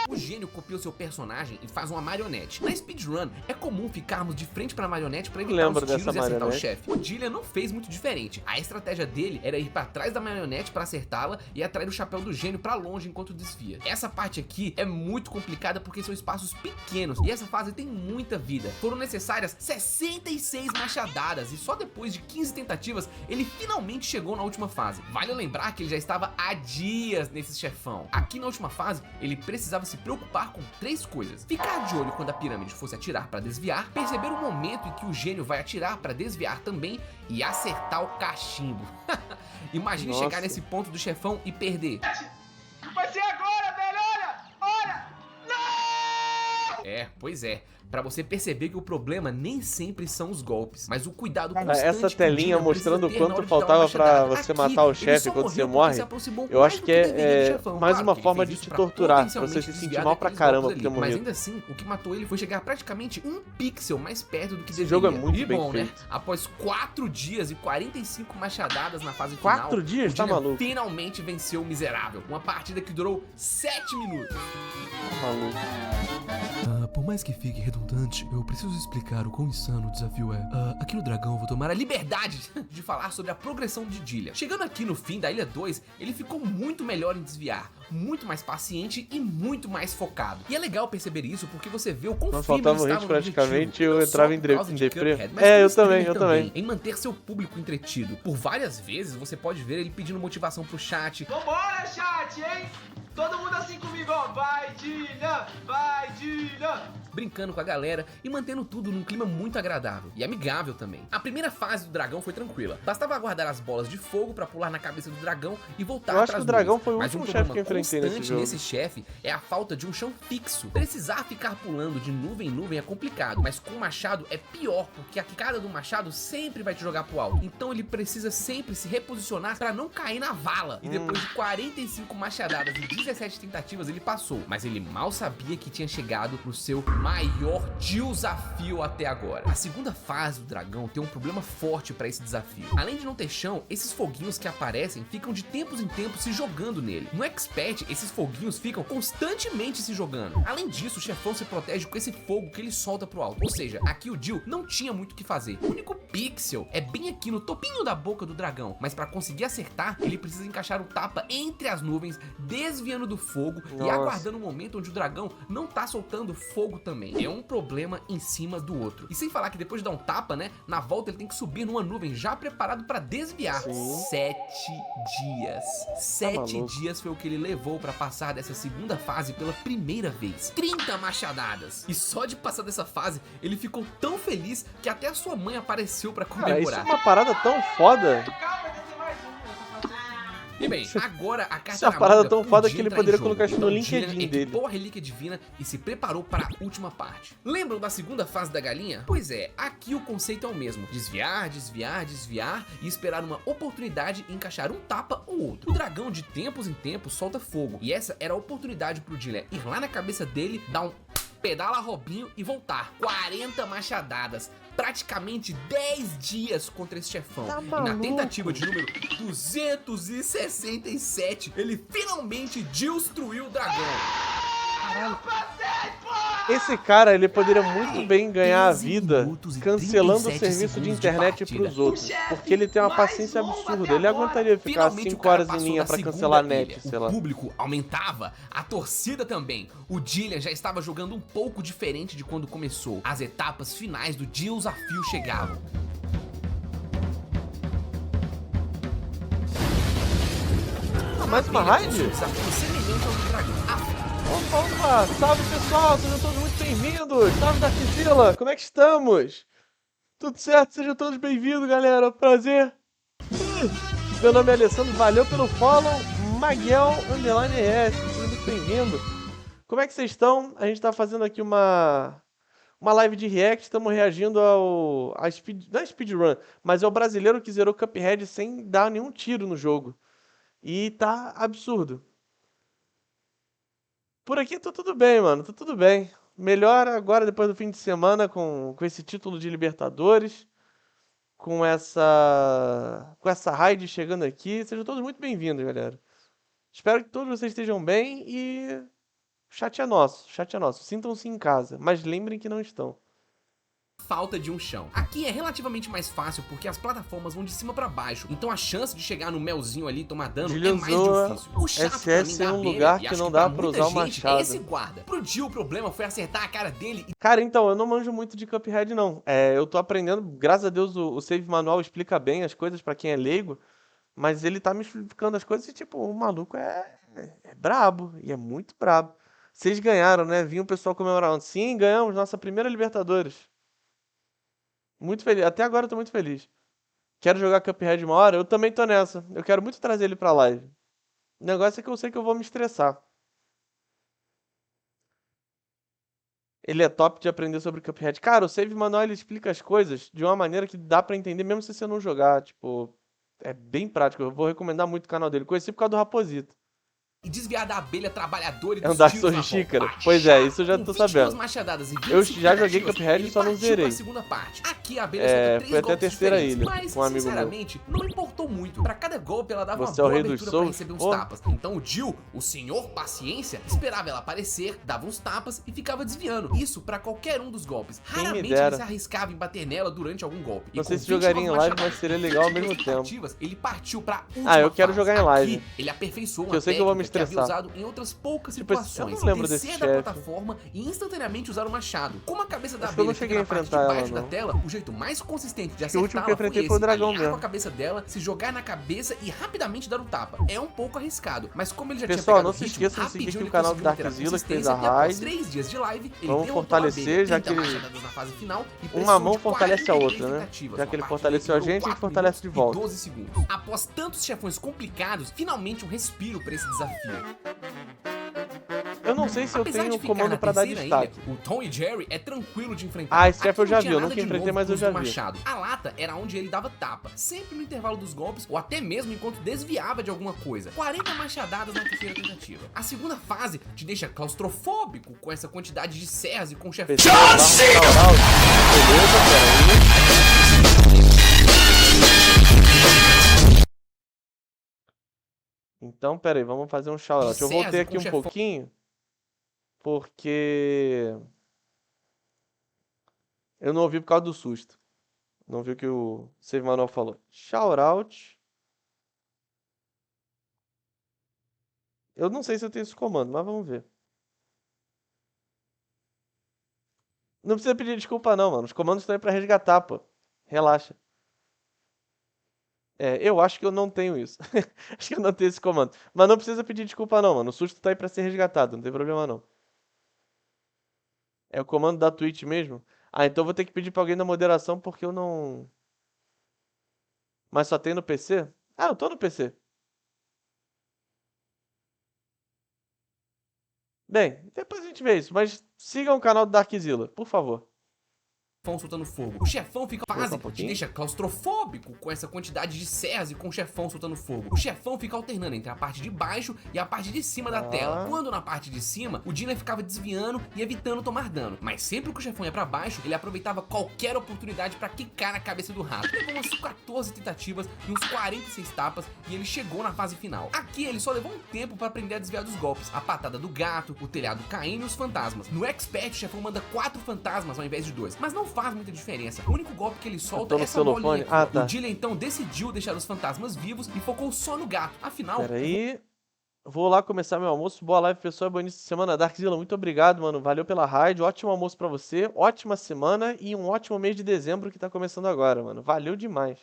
S2: O gênio copia o seu personagem e faz uma marionete. Na speedrun, é comum ficarmos de frente pra marionete pra evitar os tiros e acertar o chefe. O Dillian não fez muito diferente. A estratégia dele era ir pra trás da marionete pra acertá-la e atrair o chapéu do gênio pra longe enquanto desvia. Essa parte aqui é muito complicada porque são espaços pequenos e essa fase tem muita vida. Foram necessárias 66 machadadas e só depois de 15 tentativas ele finalmente chegou na última fase. Vale lembrar que ele já estava há dias nesse chefão. Aqui na última fase, ele precisava se preocupar com 3 coisas: ficar de olho quando a pirâmide fosse atirar pra desviar, perceber o momento em que o gênio vai atirar pra desviar também e acertar o cachimbo. Imagine chegar nesse ponto do chefão e perder.
S4: Vai ser agora, velho! Olha! Não!
S2: É, pois é. Pra você perceber que o problema nem sempre são os golpes, mas o cuidado constante.
S1: Essa telinha mostrando o quanto faltava pra você matar o chefe quando você morre, eu acho que é mais uma forma de te torturar, pra você se sentir mal pra caramba por ter morrido.
S2: Mas ainda assim, o que matou ele foi chegar praticamente 1 pixel mais perto do que
S1: Esse jogo é muito bem
S2: bom,
S1: feito.
S2: Né? Após 4 dias e 45 machadadas na fase final,
S1: 4 dias? Tá maluco?
S2: Finalmente venceu o miserável. Uma partida que durou 7 minutos.
S1: Tá maluco.
S2: Por mais que fique redundante, eu preciso explicar o quão insano o desafio é. Aqui no Dragão eu vou tomar a liberdade de falar sobre a progressão de Dillian. Chegando aqui no fim da Ilha 2, ele ficou muito melhor em desviar, muito mais paciente e muito mais focado. E é legal perceber isso porque você vê o quão
S1: Não
S2: firme
S1: faltava
S2: ele
S1: hit
S2: estava
S1: praticamente,
S2: no objetivo,
S1: eu
S2: não só
S1: entrava em
S2: por causa de
S1: deprê.
S2: Cuphead, mas
S1: É,
S2: pelo
S1: eu
S2: streaming
S1: também.
S2: Em manter seu público entretido. Por várias vezes você pode ver ele pedindo motivação pro chat.
S4: Vambora, chat, hein? Todo mundo assim comigo, ó. Vai, Dillian! Vai, Dillian!
S2: Brincando com a galera e mantendo tudo num clima muito agradável e amigável também. A primeira fase do dragão foi tranquila. Bastava aguardar as bolas de fogo pra pular na cabeça do dragão e voltar
S1: Eu acho
S2: pras
S1: que o dragão
S2: nuvens.
S1: foi o
S2: Mas
S1: último
S2: um
S1: chefe que eu
S2: problema
S1: enfrentei nesse
S2: constante
S1: jogo.
S2: nesse chefe é a falta de um chão fixo. Precisar ficar pulando de nuvem em nuvem é complicado, mas com o machado é pior, porque a quicada do machado sempre vai te jogar pro alto. Então ele precisa sempre se reposicionar pra não cair na vala. E depois de 45 machadadas e 17 tentativas ele passou, mas ele mal sabia que tinha chegado no seu maior desafio até agora. A segunda fase do dragão tem um problema forte pra esse desafio. Além de não ter chão, esses foguinhos que aparecem ficam de tempos em tempos se jogando nele. No Expert, esses foguinhos ficam constantemente se jogando. Além disso, o chefão se protege com esse fogo que ele solta pro alto. Ou seja, aqui o Jill não tinha muito o que fazer. O único pixel é bem aqui no topinho da boca do dragão, mas pra conseguir acertar, ele precisa encaixar o tapa entre as nuvens, desviando do fogo e aguardando o momento onde o dragão não tá soltando fogo também. É um problema em cima do outro. E sem falar que depois de dar um tapa, né, na volta ele tem que subir numa nuvem já preparado pra desviar. 7 dias. 7 dias foi o que ele levou pra passar dessa segunda fase pela primeira vez. 30 machadadas. E só de passar dessa fase, ele ficou tão feliz que até a sua mãe apareceu pra
S1: Cara, isso é
S2: comemorar.
S1: uma parada tão foda.
S4: Calma, tem mais um.
S2: E bem, agora a carta
S1: Isso é uma
S2: na
S1: parada
S2: manga
S1: tão foda
S2: podia
S1: que ele
S2: entrar em
S1: poderia
S2: jogo.
S1: colocar isso no
S2: Então,
S1: LinkedIn
S2: Dillian
S1: dele.
S2: equipou a relíquia divina e se preparou para a última parte. Lembram da segunda fase da galinha? Pois é, aqui o conceito é o mesmo. Desviar, desviar, desviar e esperar uma oportunidade e encaixar um tapa ou outro. O dragão de tempos em tempos solta fogo e essa era a oportunidade pro Dillian ir lá na cabeça dele, dar um pedala Robinho e voltar. 40 machadadas. Praticamente 10 dias contra esse chefão.
S1: Tá
S2: E na
S1: maluco?
S2: tentativa de número 267, ele finalmente destruiu o dragão.
S1: Esse cara, ele poderia muito bem ganhar a
S2: 13
S1: vida
S2: minutos e
S1: cancelando o
S2: 37
S1: serviço de
S2: segundos de
S1: internet
S2: partida.
S1: pros outros. Porque ele tem uma paciência absurda. Ele aguentaria ficar
S2: Finalmente
S1: 5
S2: o cara
S1: horas em
S2: passou
S1: linha
S2: da
S1: pra
S2: segunda
S1: cancelar a
S2: ilha.
S1: net, sei lá.
S2: O público aumentava, a torcida também. O Dillian já estava jogando um pouco diferente de quando começou. As etapas finais do desafio chegavam.
S1: Mais uma raid?
S2: Desafio semelhante ao do dragão.
S1: Opa, salve pessoal, sejam todos muito bem-vindos. Salve da Fizila, como é que estamos? Tudo certo? Sejam todos bem-vindos, galera. Prazer. Meu nome é Alessandro, valeu pelo follow. Maguel _RS, seja muito bem-vindo. Como é que vocês estão? A gente tá fazendo aqui uma live de react, estamos reagindo não é speedrun, mas é o brasileiro que zerou Cuphead sem dar nenhum tiro no jogo. E tá absurdo. Por aqui tá tudo bem, mano, tá tudo bem. Melhor agora, depois do fim de semana, com esse título de Libertadores, com essa raid chegando aqui. Sejam todos muito bem-vindos, galera. Espero que todos vocês estejam bem e o chat é nosso, Sintam-se em casa, mas lembrem que não estão.
S2: Falta de um chão. Aqui é relativamente mais fácil porque as plataformas vão de cima pra baixo, então a chance de chegar no melzinho ali e tomar dano é mais difícil. O chato pra mim
S1: SS
S2: da
S1: é um
S2: abelha,
S1: lugar
S2: e
S1: que
S2: acho
S1: não
S2: pra
S1: dá pra
S2: muita
S1: usar o
S2: gente,
S1: machado.
S2: é esse guarda. Pro Jill o problema foi acertar a cara dele e...
S1: Cara, então, eu não manjo muito de Cuphead, não. Eu tô aprendendo, graças a Deus o Save Manual explica bem as coisas pra quem é leigo, mas ele tá me explicando as coisas e, tipo, o maluco é brabo, e é muito brabo. Vocês ganharam, né? Vinha o pessoal comemorando. Sim, ganhamos nossa primeira Libertadores. Muito feliz. Até agora eu tô muito feliz. Quero jogar Cuphead uma hora? Eu também tô nessa. Eu quero muito trazer ele pra live. O negócio é que eu sei que eu vou me estressar. Ele é top de aprender sobre Cuphead. Cara, o Save Manual ele explica as coisas de uma maneira que dá pra entender mesmo se você não jogar. Tipo, é bem prático. Eu vou recomendar muito o canal dele. Conheci por causa do Raposito.
S2: e desviar da abelha trabalhadora e
S1: É um
S2: dos
S1: Dark
S2: tiros
S1: Souls
S2: na
S1: de
S2: mão.
S1: xícara? Pois é, isso eu já
S2: Com
S1: tô
S2: 22
S1: sabendo.
S2: machadadas e
S1: Eu
S2: 25
S1: já joguei
S2: tentativas,
S1: Cuphead e
S2: ele
S1: só não
S2: partiu
S1: zerei.
S2: pra segunda parte. Aqui a abelha solta 3
S1: foi até a
S2: golpes
S1: terceira
S2: diferentes,
S1: ilha,
S2: mas
S1: com um amigo meu.
S2: sinceramente não importou muito. Pra cada golpe ela dava
S1: Você é
S2: uma
S1: o
S2: boa
S1: rei dos
S2: abertura pra
S1: Souls?
S2: receber uns
S1: Pô.
S2: tapas. Então o Jill, o senhor paciência, esperava ela aparecer, dava uns tapas e ficava desviando. Isso pra qualquer um dos golpes.
S1: Quem me
S2: Raramente
S1: dera.
S2: ele se arriscava em bater nela durante algum golpe.
S1: Não
S2: E
S1: sei
S2: com
S1: se jogaria em
S2: 29
S1: live,
S2: machadadas
S1: mas seria
S2: e
S1: legal ao
S2: 22
S1: mesmo tempo.
S2: tentativas, ele partiu pra última
S1: Eu quero
S2: fase.
S1: jogar em live.
S2: Aqui, ele aperfeiçoou
S1: Que
S2: uma
S1: eu sei que eu vou me
S2: técnica que havia
S1: estressar.
S2: usado em outras poucas
S1: Tipo, eu
S2: situações.
S1: não lembro desse
S2: Descer da
S1: chefe.
S2: plataforma e instantaneamente usar o machado. Como a cabeça da
S1: Acho que eu não
S2: abelha
S1: cheguei
S2: fica
S1: a
S2: na parte de
S1: enfrentar ela,
S2: baixo da
S1: não.
S2: tela, o jeito mais consistente de
S1: que o último que eu
S2: acertá-la
S1: enfrentei
S2: foi
S1: foi o
S2: esse,
S1: dragão
S2: alinhar
S1: mesmo.
S2: com a cabeça dela, se jogar na cabeça e rapidamente dar um tapa. É um pouco arriscado, mas como ele já
S1: Pessoal,
S2: tinha
S1: não
S2: pegado
S1: se
S2: o ritmo,
S1: esqueçam de seguir
S2: rapidinho
S1: aqui o
S2: ele
S1: canal do
S2: conseguiu manter a
S1: Darkzilla, que fez a
S2: consistência, e após
S1: raid.
S2: 3 dias de live, ele
S1: Vamos
S2: derrotou
S1: fortalecer,
S2: a abelha,
S1: já
S2: 30
S1: que ele-
S2: machadas na fase final e
S1: Uma
S2: precisou
S1: mão
S2: de
S1: fortalece a
S2: 43
S1: outra, né?
S2: tentativas.
S1: Já que ele
S2: A partida
S1: fortaleceu a
S2: durou
S1: gente, ele
S2: 4
S1: fortalece de
S2: minutos e
S1: volta.
S2: 12 segundos. Após tantos chefões complicados, finalmente um respiro pra esse desafio.
S1: Eu não sei se eu
S2: Apesar
S1: tenho
S2: de ficar
S1: comando
S2: na
S1: pra dar
S2: terceira
S1: destaque.
S2: ilha, o Tom e Jerry é tranquilo de enfrentar.
S1: Ah, esse chefe
S2: Aqui
S1: eu já
S2: não
S1: vi,
S2: tinha
S1: eu
S2: nada
S1: nunca
S2: de
S1: enfrentei,
S2: novo
S1: mas eu
S2: no
S1: já
S2: uso do
S1: vi.
S2: machado. A lata era onde ele dava tapa, sempre no intervalo dos golpes ou até mesmo enquanto desviava de alguma coisa. 40 machadadas na terceira tentativa. A segunda fase te deixa claustrofóbico com essa quantidade de serras e com chefões.
S1: PC, beleza, peraí. Então, peraí, vamos fazer um shout-out. Eu voltei aqui um pouquinho, porque eu não ouvi por causa do susto. Não vi o que o Save Manual falou. Shout-out. Eu não sei se eu tenho esse comando, mas vamos ver. Não precisa pedir desculpa não, mano. Os comandos estão aí pra resgatar, pô. Relaxa. Eu acho que eu não tenho isso. Acho que eu não tenho esse comando. Mas não precisa pedir desculpa não, mano. O susto tá aí pra ser resgatado, não tem problema não. É o comando da Twitch mesmo? Ah, então eu vou ter que pedir pra alguém da moderação porque eu não... Mas só tem no PC? Ah, eu tô no PC. Bem, depois a gente vê isso. Mas sigam o canal do Darkzilla, por favor.
S2: Soltando fogo. O chefão fica
S1: Volta um
S2: fase, te
S1: pouquinho.
S2: deixa claustrofóbico com essa quantidade de serras e com o chefão soltando fogo. O chefão fica alternando entre a parte de baixo e a parte de cima da tela. Quando na parte de cima, o Dina ficava desviando e evitando tomar dano. Mas sempre que o chefão ia pra baixo, ele aproveitava qualquer oportunidade pra quicar na cabeça do rato. Levou umas 14 tentativas e uns 46 tapas e ele chegou na fase final. Aqui ele só levou um tempo pra aprender a desviar dos golpes. A patada do gato, o telhado caindo e os fantasmas. No Expert, o chefão manda 4 fantasmas ao invés de 2. Mas não faz muita diferença. O único golpe que ele solta
S1: tô no
S2: é essa bolinha
S1: celofane.
S2: aqui.
S1: Ah, tá.
S2: O Dylan então decidiu deixar os fantasmas vivos e focou só no gato. Afinal,
S1: Peraí. Vou lá começar meu almoço. Boa live, pessoal. Boa início de semana. Darkzilla, muito obrigado, mano. Valeu pela raid. Ótimo almoço pra você. Ótima semana e um ótimo mês de dezembro que tá começando agora, mano. Valeu demais.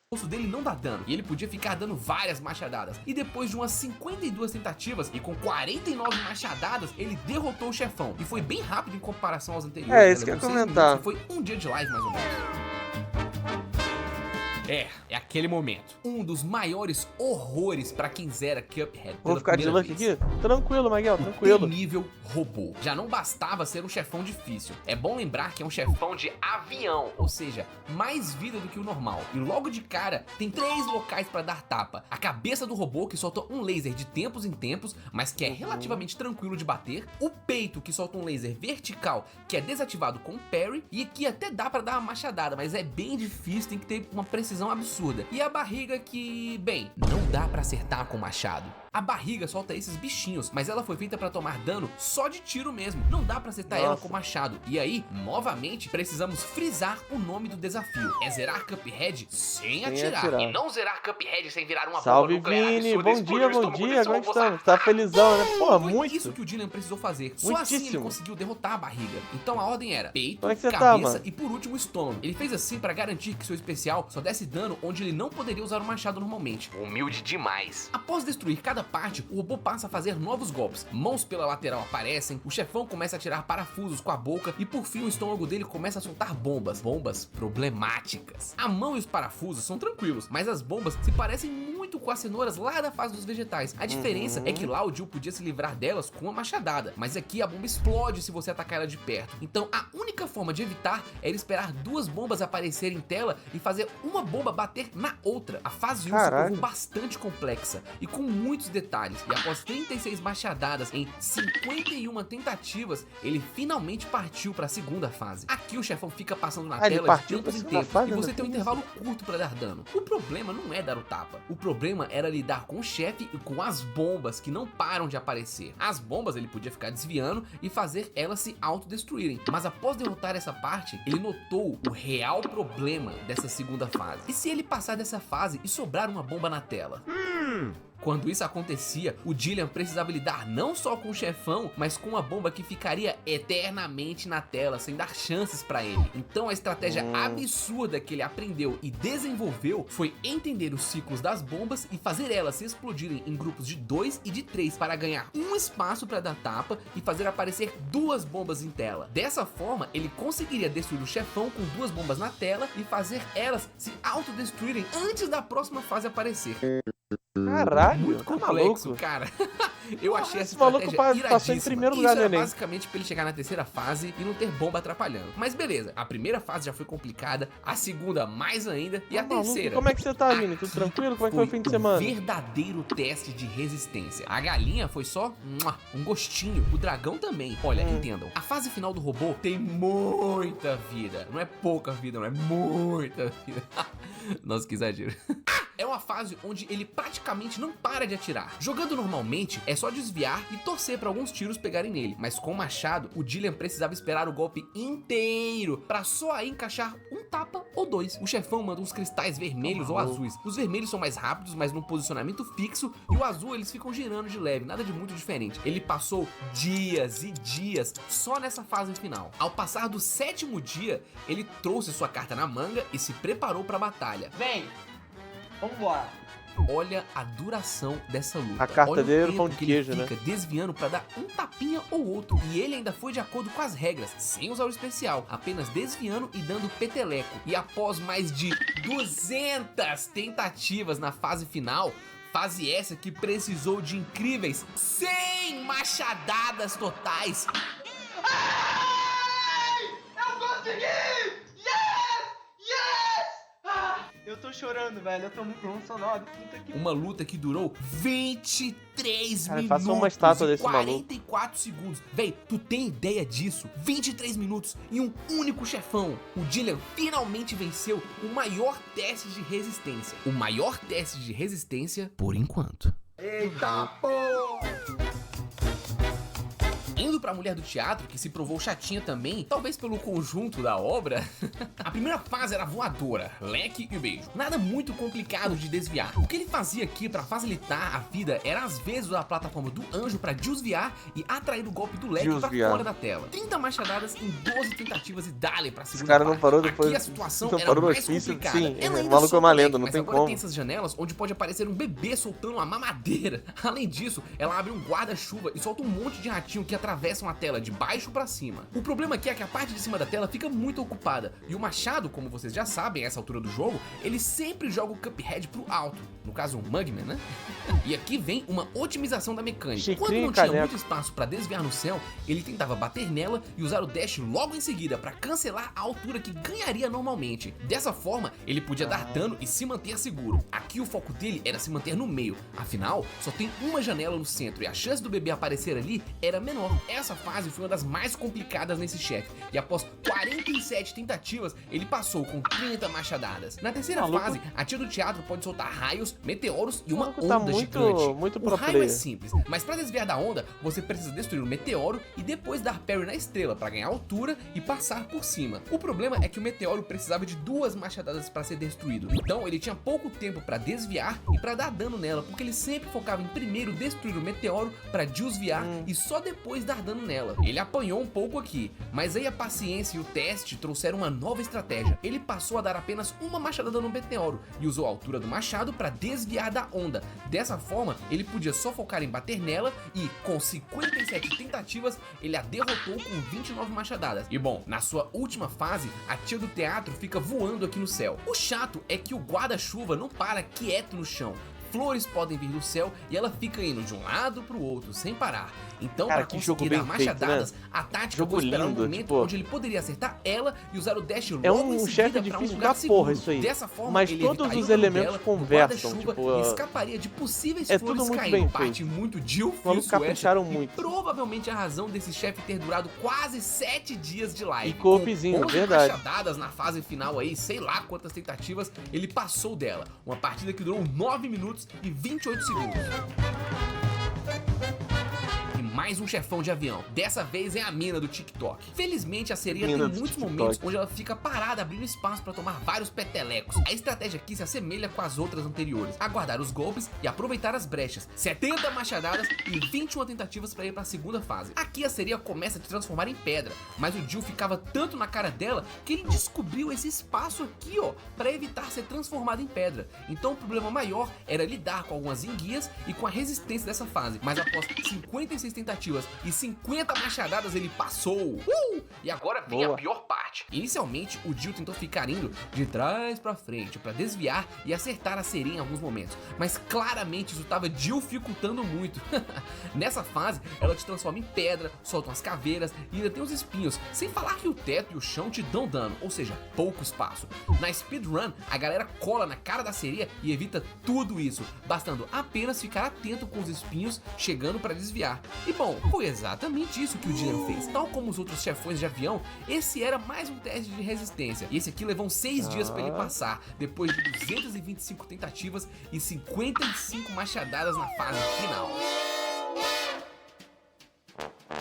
S2: o bolso dele não dá dano e ele podia ficar dando várias machadadas. E depois de umas 52 tentativas e com 49 machadadas, ele derrotou o chefão. E foi bem rápido em comparação aos anteriores.
S1: É, isso que eu
S2: Levou
S1: ia
S2: 6
S1: comentar.
S2: minutos e foi um dia de live mais ou menos. É aquele momento. Um dos maiores horrores pra quem zera Cuphead.
S1: Vou ficar de
S2: pela
S1: luck
S2: primeira vez.
S1: aqui? Tranquilo, Miguel, tranquilo.
S2: Nível robô. Já não bastava ser um chefão difícil. É bom lembrar que é um chefão de avião, ou seja, mais vida do que o normal. E logo de cara, tem 3 locais pra dar tapa. A cabeça do robô, que solta um laser de tempos em tempos, mas que é relativamente tranquilo de bater. O peito, que solta um laser vertical, que é desativado com parry. E aqui até dá pra dar uma machadada, mas é bem difícil, tem que ter uma precisão absurda. E a barriga que, bem, não dá pra acertar com machado. A barriga solta esses bichinhos, mas ela foi feita pra tomar dano só de tiro mesmo. Não dá pra acertar ela com machado. E aí, novamente, precisamos frisar o nome do desafio. É zerar Cuphead sem atirar. E não zerar Cuphead sem virar uma bomba nuclear
S1: Vini,
S2: absurda,
S1: bom dia,
S2: explodir o
S1: bom
S2: estômago
S1: dia,
S2: desse
S1: como é que
S2: robô
S1: estamos? Tá felizão, né? Pô,
S2: Foi
S1: muito.
S2: isso que o Dylan precisou fazer. Só assim ele
S1: Muitíssimo.
S2: conseguiu derrotar a barriga. Então a ordem era peito,
S1: Como é que você tá,
S2: cabeça
S1: mano?
S2: e por último o estômago. Ele fez assim pra garantir que seu especial só desse dano onde ele não poderia usar o machado normalmente. Humilde demais. Após destruir cada parte, o robô passa a fazer novos golpes. Mãos pela lateral aparecem, o chefão começa a tirar parafusos com a boca e por fim o estômago dele começa a soltar bombas. Bombas problemáticas. A mão e os parafusos são tranquilos, mas as bombas se parecem muito com as cenouras lá da fase dos vegetais. A diferença é que lá o Jill podia se livrar delas com uma machadada, mas aqui a bomba explode se você atacar ela de perto. Então a única forma de evitar era esperar 2 bombas aparecerem em tela e fazer uma bomba bater na outra. A fase 1 se provou bastante complexa e com muitos detalhes, e após 36 machadadas em 51 tentativas, ele finalmente partiu para a segunda fase. Aqui o chefão fica passando na tela de tempos em tempos e você tem um intervalo curto para dar dano. O problema não é dar o tapa, o problema era lidar com o chefe e com as bombas que não param de aparecer. As bombas ele podia ficar desviando e fazer elas se autodestruírem, mas após derrotar essa parte, ele notou o real problema dessa segunda fase. E se ele passar dessa fase e sobrar uma bomba na tela? Quando isso acontecia, o Dylan precisava lidar não só com o chefão, mas com uma bomba que ficaria eternamente na tela, sem dar chances pra ele. Então a estratégia absurda que ele aprendeu e desenvolveu foi entender os ciclos das bombas e fazer elas se explodirem em grupos de 2 e de 3 para ganhar um espaço pra dar tapa e fazer aparecer 2 bombas em tela. Dessa forma, ele conseguiria destruir o chefão com 2 bombas na tela e fazer elas se autodestruírem antes da próxima fase aparecer.
S1: Caralho,
S2: Muito
S1: tá
S2: complexo,
S1: maluco?
S2: cara. Eu achei essa
S1: esse maluco
S2: estratégia
S1: passou em
S2: iradíssima.
S1: primeiro
S2: Isso
S1: lugar no
S2: era
S1: Enem.
S2: basicamente pra ele chegar na terceira fase e não ter bomba atrapalhando. Mas beleza, a primeira fase já foi complicada, a segunda mais ainda e a
S1: Maluco,
S2: terceira.
S1: como é que você tá, Vini? Tudo tranquilo? Como é que foi o fim de semana?
S2: Verdadeiro teste de resistência. A galinha foi só um gostinho, o dragão também. Olha, entendam, a fase final do robô tem muita vida. Não é pouca vida, não é muita vida. Nossa, que exagero. É uma fase onde ele praticamente não para de atirar. Jogando normalmente, é só desviar e torcer para alguns tiros pegarem nele. Mas com o machado, o Dylan precisava esperar o golpe inteiro para só aí encaixar um tapa ou 2. O chefão manda uns cristais vermelhos ou azuis. Os vermelhos são mais rápidos, mas num posicionamento fixo, e o azul eles ficam girando de leve, nada de muito diferente. Ele passou dias e dias só nessa fase final. Ao passar do 7º dia, ele trouxe sua carta na manga e se preparou para a batalha.
S4: Vem! Vambora!
S2: Olha a duração dessa luta.
S1: A carta
S2: Olha o
S1: dele era
S2: tempo
S1: pão de
S2: que
S1: queijo,
S2: ele
S1: né?
S2: fica desviando pra dar um tapinha ou outro. E ele ainda foi de acordo com as regras, sem usar o especial, apenas desviando e dando peteleco. E após mais de 200 tentativas na fase final, fase essa que precisou de incríveis 100 machadadas totais.
S4: Ai! Eu consegui! Yes! Yes! Eu tô chorando, velho. Eu tô muito emocionado. Puta que...
S2: Uma luta que durou 23
S1: Cara,
S2: minutos
S1: faça uma estátua
S2: e
S1: desse maluco.
S2: 44 segundos. Véi, tu tem ideia disso? 23 minutos e um único chefão. O Dylan finalmente venceu o maior teste de resistência. O maior teste de resistência por enquanto.
S3: Eita porra!
S2: Indo pra mulher do teatro, que se provou chatinha também, talvez pelo conjunto da obra, a primeira fase era voadora, leque e beijo. Nada muito complicado de desviar. O que ele fazia aqui pra facilitar a vida era às vezes usar a plataforma do anjo pra desviar e atrair o golpe do leque pra fora da tela. 30 machadadas em 12 tentativas e dale pra segunda
S1: cara não
S2: parte.
S1: parou depois-
S2: Aqui a situação
S1: não
S2: era
S1: parou no
S2: mais
S1: ofício,
S2: complicada.
S1: sim,
S2: Ela
S1: o
S2: ainda
S1: maluco é uma
S2: solta o
S1: lenda,
S2: leque,
S1: não
S2: mas
S1: tem
S2: agora
S1: como.
S2: tem essas janelas onde pode aparecer um bebê soltando uma mamadeira. Além disso, ela abre um guarda-chuva e solta um monte de ratinho que atravessa atravessam a tela de baixo pra cima. O problema aqui é que a parte de cima da tela fica muito ocupada, e o machado, como vocês já sabem a essa altura do jogo, ele sempre joga o Cuphead pro alto, no caso o Mugman, né? E aqui vem uma otimização da mecânica. Quando não tinha muito espaço pra desviar no céu, ele tentava bater nela e usar o dash logo em seguida pra cancelar a altura que ganharia normalmente. Dessa forma, ele podia dar dano e se manter seguro. Aqui o foco dele era se manter no meio, afinal, só tem uma janela no centro e a chance do bebê aparecer ali era menor. Essa fase foi uma das mais complicadas nesse chefe, e após 47 tentativas, ele passou com 30 machadadas. Na terceira fase, a tia do teatro pode soltar raios, meteoros e uma onda gigante. O raio é simples, mas para desviar da onda, você precisa destruir o meteoro e depois dar parry na estrela para ganhar altura e passar por cima. O problema é que o meteoro precisava de 2 machadadas para ser destruído, então ele tinha pouco tempo para desviar e para dar dano nela, porque ele sempre focava em primeiro destruir o meteoro para desviar e só depois dar dano nela. Ele apanhou um pouco aqui, mas aí a paciência e o teste trouxeram uma nova estratégia. Ele passou a dar apenas uma machadada no meteoro e usou a altura do machado para desviar da onda. Dessa forma, ele podia só focar em bater nela e, com 57 tentativas, ele a derrotou com 29 machadadas. E bom, na sua última fase, a tia do teatro fica voando aqui no céu. O chato é que o guarda-chuva não para quieto no chão. Flores podem vir do céu e ela fica indo de um lado pro outro sem parar. Então, para conseguir dar machadadas, a tática foi esperar um momento onde ele poderia acertar ela e usar o dash logo em seguida pra um lugar seguro. Dessa forma,
S1: mas
S2: ele
S1: todos os elementos conversam,
S2: e escaparia de possíveis flores caindo. Parte muito Jill e
S1: capricharam muito.
S2: Provavelmente a razão desse chefe ter durado quase 7 dias de live.
S1: E copezinho, verdade.
S2: Machadadas na fase final aí, sei lá quantas tentativas, ele passou dela. Uma partida que durou 9 minutos e 28 segundos. Mais um chefão de avião. Dessa vez é a mina do TikTok. Felizmente a sereia tem muitos momentos onde ela fica parada abrindo espaço para tomar vários petelecos. A estratégia aqui se assemelha com as outras anteriores: aguardar os golpes e aproveitar as brechas. 70 machadadas e 21 tentativas para ir para a segunda fase. Aqui a sereia começa a se transformar em pedra, mas o Jill ficava tanto na cara dela que ele descobriu esse espaço aqui, ó, para evitar ser transformado em pedra. Então o problema maior era lidar com algumas enguias e com a resistência dessa fase. Mas após 56 tentativas e 50 machadadas ele passou. E agora vem a pior parte. Inicialmente o Jill tentou ficar indo de trás pra frente pra desviar e acertar a sereia em alguns momentos, mas claramente isso tava dificultando muito. Nessa fase ela te transforma em pedra, solta umas caveiras e ainda tem os espinhos, sem falar que o teto e o chão te dão dano, ou seja, pouco espaço. Na speedrun a galera cola na cara da sereia e evita tudo isso, bastando apenas ficar atento com os espinhos chegando pra desviar. E bom, foi exatamente isso que o Dylan fez. Tal como os outros chefões de avião, esse era mais um teste de resistência. E esse aqui levou 6 dias pra ele passar, depois de 225 tentativas e 55 machadadas na fase final.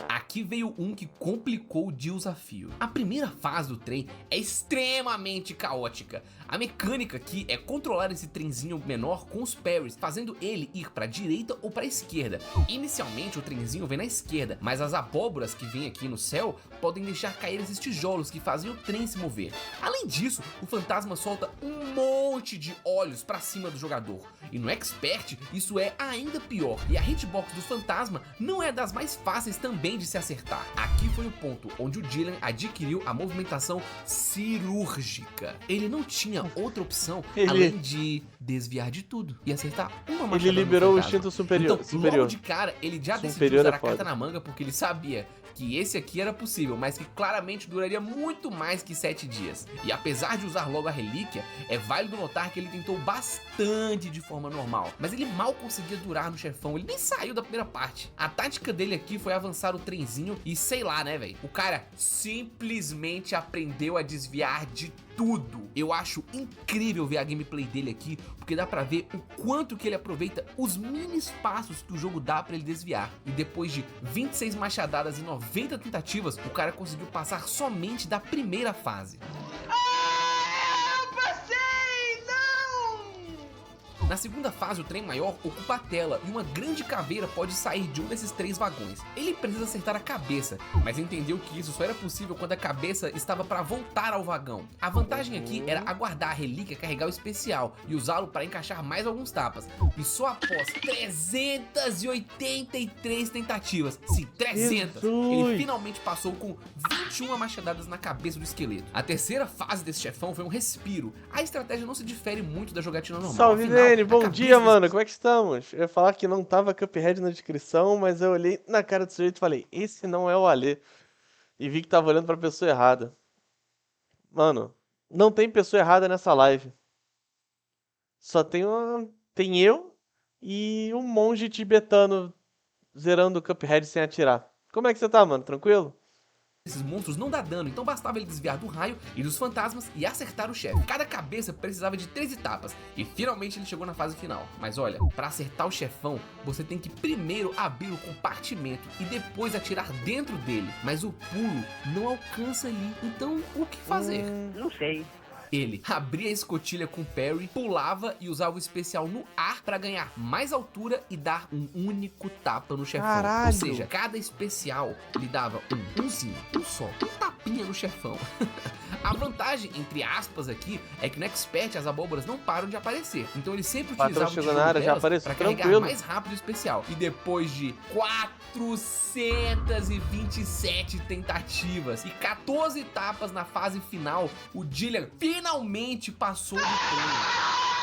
S2: Aqui veio um que complicou o desafio. A primeira fase do trem é extremamente caótica. A mecânica aqui é controlar esse trenzinho menor com os parries, fazendo ele ir para a direita ou para a esquerda. Inicialmente o trenzinho vem na esquerda, mas as abóboras que vêm aqui no céu podem deixar cair esses tijolos que fazem o trem se mover. Além disso, o fantasma solta um monte de olhos para cima do jogador. E no Expert isso é ainda pior. E a hitbox do fantasma não é das mais fáceis também de se acertar. Aqui foi o ponto onde o Dylan adquiriu a movimentação cirúrgica. Ele não tinha outra opção além de desviar de tudo e acertar uma machadada.
S1: Ele liberou o instinto superior.
S2: Então, logo de cara, ele já decidiu usar a carta na manga porque ele sabia que esse aqui era possível, mas que claramente duraria muito mais que 7 dias. E apesar de usar logo a relíquia, é válido notar que ele tentou bastante de forma normal, mas ele mal conseguia durar no chefão, ele nem saiu da primeira parte. A tática dele aqui foi avançar o trenzinho e sei lá, né, velho? O cara simplesmente aprendeu a desviar de tudo. Eu acho incrível ver a gameplay dele aqui, porque dá pra ver o quanto que ele aproveita os mini espaços que o jogo dá pra ele desviar. E depois de 26 machadadas e 90 tentativas, o cara conseguiu passar somente da primeira fase.
S4: Eu passei! Não!
S2: Na segunda fase, o trem maior ocupa a tela e uma grande caveira pode sair de um desses 3 vagões. Ele precisa acertar a cabeça, mas entendeu que isso só era possível quando a cabeça estava para voltar ao vagão. A vantagem aqui era aguardar a relíquia carregar o especial e usá-lo para encaixar mais alguns tapas. E só após 383 tentativas, sim, 300, ele finalmente passou com 21 machadadas na cabeça do esqueleto. A terceira fase desse chefão foi um respiro. A estratégia não se difere muito da jogatina normal.
S1: Salve,
S2: Afinal,
S1: Dene, bom
S2: cabeça
S1: dia, mano, como é que estamos? Eu ia falar que não tava Cuphead na descrição, mas eu olhei na cara do sujeito e falei, esse não é o Alê. E vi que tava olhando pra pessoa errada. Mano, não tem pessoa errada nessa live. Só tem eu e um monge tibetano zerando o Cuphead sem atirar. Como é que você tá, mano? Tranquilo?
S2: Esses monstros não dá dano, então bastava ele desviar do raio e dos fantasmas e acertar o chefe. Cada cabeça precisava de 3 etapas e finalmente ele chegou na fase final. Mas olha, para acertar o chefão, você tem que primeiro abrir o compartimento e depois atirar dentro dele. Mas o pulo não alcança ali, então o que fazer?
S5: Não sei.
S2: Ele abria a escotilha com parry, pulava e usava o especial no ar pra ganhar mais altura e dar um único tapa no chefão.
S1: Caralho.
S2: Ou seja, cada especial lhe dava um só, um tapinha no chefão. A vantagem, entre aspas, aqui, é que no Expert as abóboras não param de aparecer. Então ele sempre utilizava o tijolo delas pra carregar mais rápido o especial. E depois de 427 tentativas e 14 etapas na fase final, o Dillian finalmente passou do trem.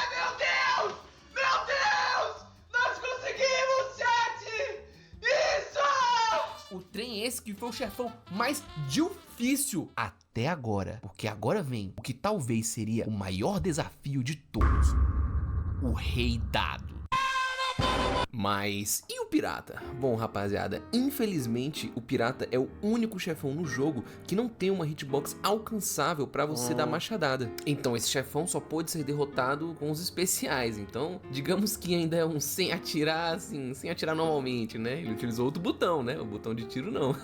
S4: Meu Deus! Meu Deus! Nós conseguimos, chat! Isso!
S2: O trem esse que foi o chefão mais difícil até agora. Porque agora vem o que talvez seria o maior desafio de todos. O Rei Dado. Mas e o pirata? Bom, rapaziada, infelizmente o pirata é o único chefão no jogo que não tem uma hitbox alcançável pra você dar machadada. Então esse chefão só pode ser derrotado com os especiais. Então, digamos que ainda é um sem atirar, assim, sem atirar normalmente, né? Ele utilizou outro botão, né? O botão de tiro não.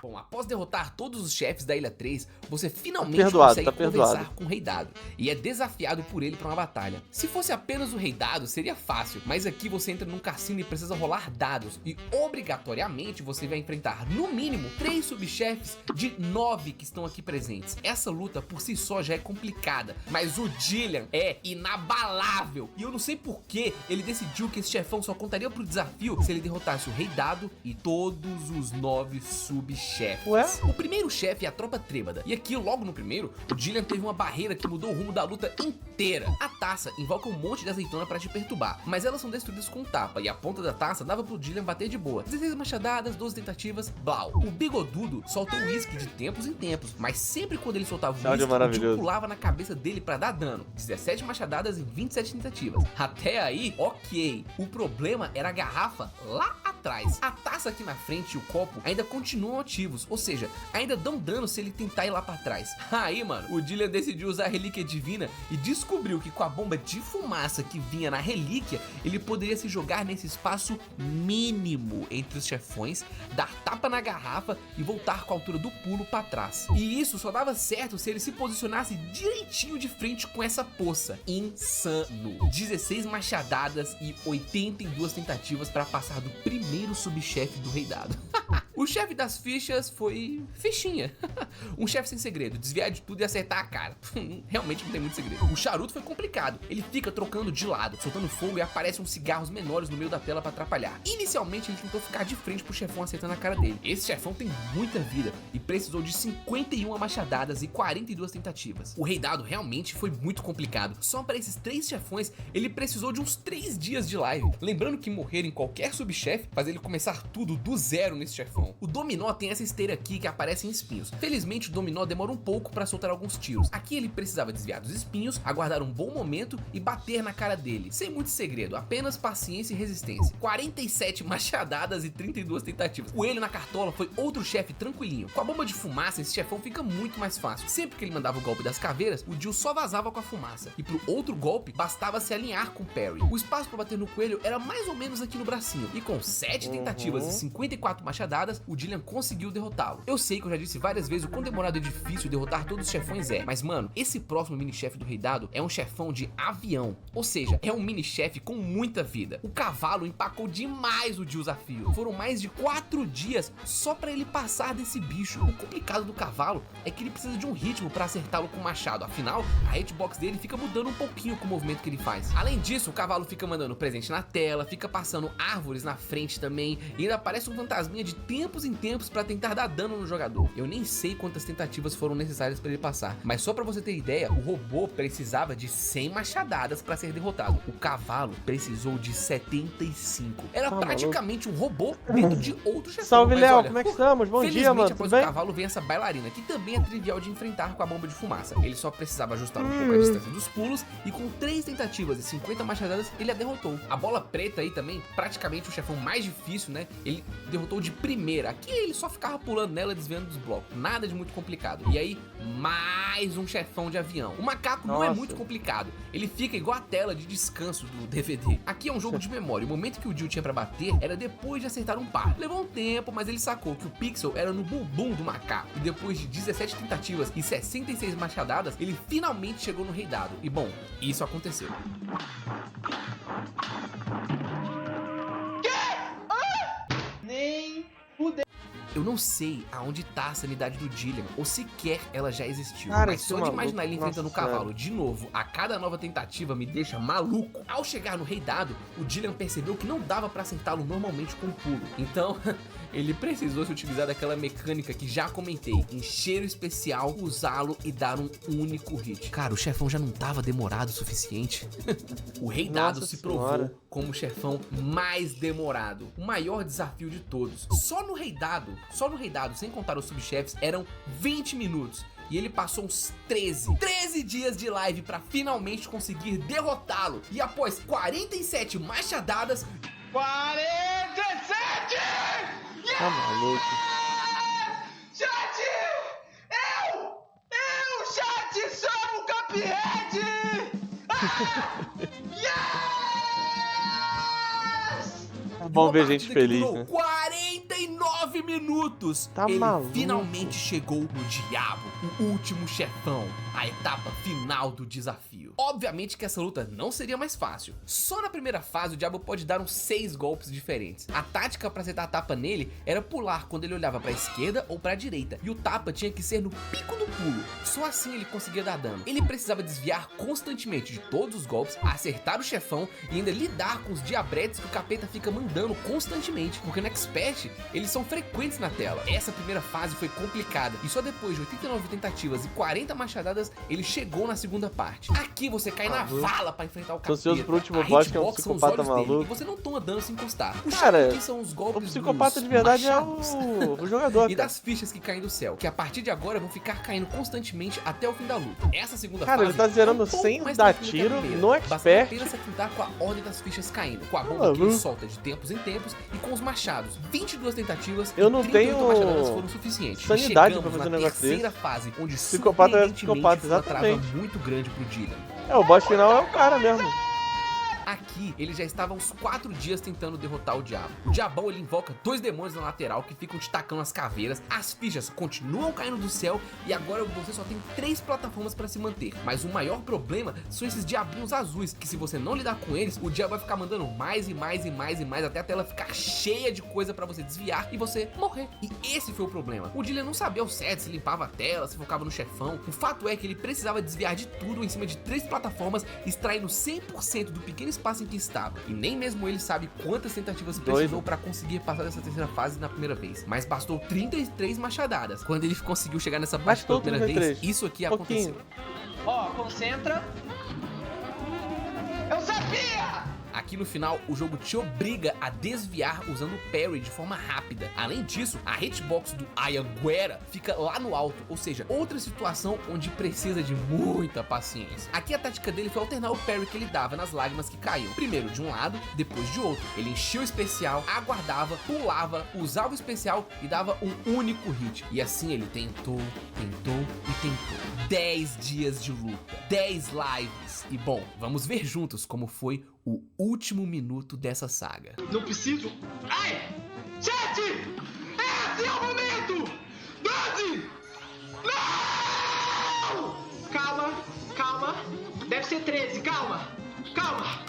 S2: Bom, após derrotar todos os chefes da Ilha 3, você finalmente consegue conversar com o Rei Dado e é desafiado por ele para uma batalha. Se fosse apenas o Rei Dado, seria fácil, mas aqui você entra num cassino e precisa rolar dados e obrigatoriamente você vai enfrentar no mínimo 3 subchefes de 9 que estão aqui presentes. Essa luta por si só já é complicada, mas o Dillian é inabalável e eu não sei por que ele decidiu que esse chefão só contaria pro desafio se ele derrotasse o Rei Dado e todos os 9 subchefes.
S1: Ué?
S2: O primeiro chefe é a Tropa Trêbada. E aqui, logo no primeiro, o Dillian teve uma barreira que mudou o rumo da luta inteira. A taça invoca um monte de azeitona pra te perturbar, mas elas são destruídas com um tapa, e a ponta da taça dava pro Dillian bater de boa. 16 machadadas, 12 tentativas, blau. O bigodudo soltou o uísque de tempos em tempos, mas sempre quando ele soltava o uísque, o Jill pulava na cabeça dele pra dar dano. 17 machadadas em 27 tentativas. Até aí, ok. O problema era a garrafa lá atrás. A taça aqui na frente e o copo ainda continuam ativos, ou seja, ainda dão dano se ele tentar ir lá pra trás. Aí, mano, o Dillian decidiu usar a relíquia divina e descobriu que com a bomba de fumaça que vinha na relíquia, ele poderia se jogar nesse espaço mínimo entre os chefões, dar tapa na garrafa e voltar com a altura do pulo pra trás. E isso só dava certo se ele se posicionasse direitinho de frente com essa poça. Insano. 16 machadadas e 82 tentativas pra passar do primeiro subchefe do Rei Dado. O chefe das fichas foi fichinha. Um chefe sem segredo, desviar de tudo e acertar a cara. Realmente não tem muito segredo. O charuto foi complicado. Ele fica trocando de lado, soltando fogo e aparecem uns cigarros menores no meio da tela pra atrapalhar. Inicialmente ele tentou ficar de frente pro chefão acertando a cara dele. Esse chefão tem muita vida e precisou de 51 machadadas e 42 tentativas. O Rei Dado realmente foi muito complicado. Só para esses 3 chefões ele precisou de uns 3 dias de live. Lembrando que morrer em qualquer subchefe faz ele começar tudo do zero nesse chefão. O dominó tem essa esteira aqui que aparece em espinhos. Felizmente o dominó demora um pouco para soltar alguns tiros. Aqui ele precisava desviar dos espinhos, aguardar um bom momento e bater na cara dele. Sem muito segredo, apenas paciência e resistência. 47 machadadas e 32 tentativas. O Coelho na Cartola foi outro chefe tranquilinho. Com a bomba de fumaça esse chefão fica muito mais fácil. Sempre que ele mandava o golpe das caveiras, o Jill só vazava com a fumaça. E pro outro golpe bastava se alinhar com o parry. O espaço para bater no coelho era mais ou menos aqui no bracinho. E com 7 tentativas e 54 machadadas machadadas, o Dillian conseguiu derrotá-lo. Eu sei que eu já disse várias vezes o quão demorado e difícil derrotar todos os chefões mas mano, esse próximo mini-chefe do Rei Dado é um chefão de avião, ou seja, é um mini-chefe com muita vida. O cavalo empacou demais o desafio. Foram mais de 4 dias só pra ele passar desse bicho. O complicado do cavalo é que ele precisa de um ritmo pra acertá-lo com o machado, afinal, a hitbox dele fica mudando um pouquinho com o movimento que ele faz. Além disso, o cavalo fica mandando presente na tela, fica passando árvores na frente também, e ainda aparece um fantasminha de tempos em tempos pra tentar dar dano no jogador. Eu nem sei quantas tentativas foram necessárias pra ele passar, mas só pra você ter ideia, o robô precisava de 100 machadadas pra ser derrotado. O cavalo precisou de 75. Era praticamente um robô dentro de outro chefão.
S1: Salve, Léo, como é que estamos? Bom dia, mano,
S2: após
S1: tudo bem?
S2: o cavalo vem essa bailarina, que também é trivial de enfrentar com a bomba de fumaça. Ele só precisava ajustar um pouco a distância dos pulos, e com 3 tentativas e 50 machadadas, ele a derrotou. A bola preta aí também, praticamente o chefão mais difícil, né? Ele derrotou de primeira. Aqui ele só ficava pulando nela, desviando dos blocos. Nada de muito complicado. E aí, mais um chefão de avião. O macaco não é muito complicado, ele fica igual a tela de descanso do DVD. Aqui é um jogo de memória, o momento que o Jill tinha pra bater era depois de acertar um par. Levou um tempo, mas ele sacou que o pixel era no bumbum do macaco, e depois de 17 tentativas e 66 machadadas, ele finalmente chegou no Rei Dado. E bom, isso aconteceu.
S4: Nem
S2: Eu não sei aonde tá a sanidade do Dillian, ou sequer ela já existiu.
S1: Cara,
S2: mas só de imaginar ele enfrentando o cavalo de novo a cada nova tentativa me deixa maluco. Ao chegar no Rei Dado, o Dillian percebeu que não dava pra acertá-lo normalmente com pulo. Então, ele precisou se utilizar daquela mecânica que já comentei, encher o especial, usá-lo e dar um único hit. Cara, o chefão já não tava demorado o suficiente? O Rei Dado se provou como o chefão mais demorado, o maior desafio de todos. Só no Rei Dado, sem contar os subchefes, eram 20 minutos. E ele passou uns 13 dias de live pra finalmente conseguir derrotá-lo. E após 47 machadadas...
S4: 47!
S1: Tá maluco.
S4: Chat! Eu, chat, sou o Cuphead! Yes!
S1: Bom ver gente feliz, né?
S2: 49 minutos!
S1: Tá
S2: ele
S1: maluco.
S2: finalmente chegou no diabo, o último chefão, a etapa final do desafio. Obviamente que essa luta não seria mais fácil. Só na primeira fase o diabo pode dar uns 6 golpes diferentes. A tática pra acertar a tapa nele era pular quando ele olhava pra esquerda ou pra direita, e o tapa tinha que ser no pico do pulo. Só assim ele conseguia dar dano. Ele precisava desviar constantemente de todos os golpes, acertar o chefão e ainda lidar com os diabretes que o capeta fica mandando constantemente, porque no Expert eles são frequentes na tela. Essa primeira fase foi complicada, e só depois de 89 tentativas e 40 machadadas ele chegou na segunda parte. Aqui você cai na vala pra enfrentar o capeta.
S1: Tô ansioso pro último boss, que é um
S2: hitbox são os
S1: psicopata
S2: olhos dele,
S1: maluco.
S2: e você não toma dano se encostar. O
S1: Cara,
S2: chato aqui são os golpes
S1: O psicopata
S2: dos
S1: de verdade
S2: machados.
S1: é o jogador,
S2: E
S1: cara.
S2: das fichas que caem do céu, que a partir de agora vão ficar caindo constantemente até o fim da luta. Essa segunda
S1: Cara,
S2: fase
S1: ele tá zerando
S2: é um pouco
S1: sem
S2: mais
S1: dar
S2: tranquila que a
S1: tiro,
S2: primeira.
S1: no
S2: Basta
S1: Expert.
S2: apenas se atentar com a ordem das fichas caindo, com a bomba que ele solta de tempos em tempos e com os machados. 22 tentativas
S1: Eu
S2: e
S1: não
S2: 38
S1: tenho
S2: machadadas foram suficientes.
S1: sanidade
S2: E chegamos
S1: pra fazer
S2: na
S1: um negócio
S2: terceira fase, onde
S1: Psicopata é
S2: surpreendentemente
S1: psicopata,
S2: foi uma trava
S1: exatamente.
S2: muito grande pro Dillian.
S1: É, o boss final é o cara mesmo.
S2: Aqui, ele já estava uns 4 dias tentando derrotar o diabo. O diabão, ele invoca 2 demônios na lateral que ficam te tacando as caveiras. As fichas continuam caindo do céu e agora você só tem 3 plataformas para se manter. Mas o maior problema são esses diabinhos azuis, que se você não lidar com eles, o diabo vai ficar mandando mais e mais e mais e mais até a tela ficar cheia de coisa para você desviar e você morrer. E esse foi o problema. O Dillian não sabia ao certo se limpava a tela, se focava no chefão. O fato é que ele precisava desviar de tudo em cima de 3 plataformas, extraindo 100% do pequeno espaço em que estava. E nem mesmo ele sabe quantas tentativas precisou para conseguir passar dessa terceira fase na primeira vez. Mas bastou 33 machadadas. Quando ele conseguiu chegar nessa parte pela primeira vez, isso aqui aconteceu.
S4: Ó, concentra. Eu sabia!
S2: Aqui no final, o jogo te obriga a desviar usando o parry de forma rápida. Além disso, a hitbox do Anguera fica lá no alto, ou seja, outra situação onde precisa de muita paciência. Aqui a tática dele foi alternar o parry que ele dava nas lágrimas que caíam. Primeiro de um lado, depois de outro. Ele enchia o especial, aguardava, pulava, usava o especial e dava um único hit. E assim ele tentou e tentou. 10 dias de luta, 10 lives. E bom, vamos ver juntos como foi o último minuto dessa saga.
S4: Não preciso. Ai! Chat! ser 13, calma. Calma.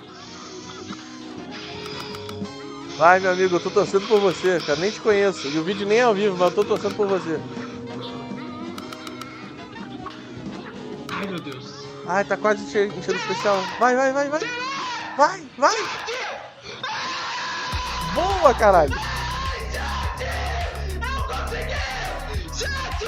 S1: Vai, meu amigo, eu tô torcendo por você, cara. Nem te conheço. E o vídeo nem é ao vivo, mas eu tô torcendo por você.
S4: Ai, meu Deus.
S1: Ai, tá quase enchendo o especial. Vai, vai, vai, vai. Vai, vai. Boa, caralho.
S4: Eu consegui! Gente!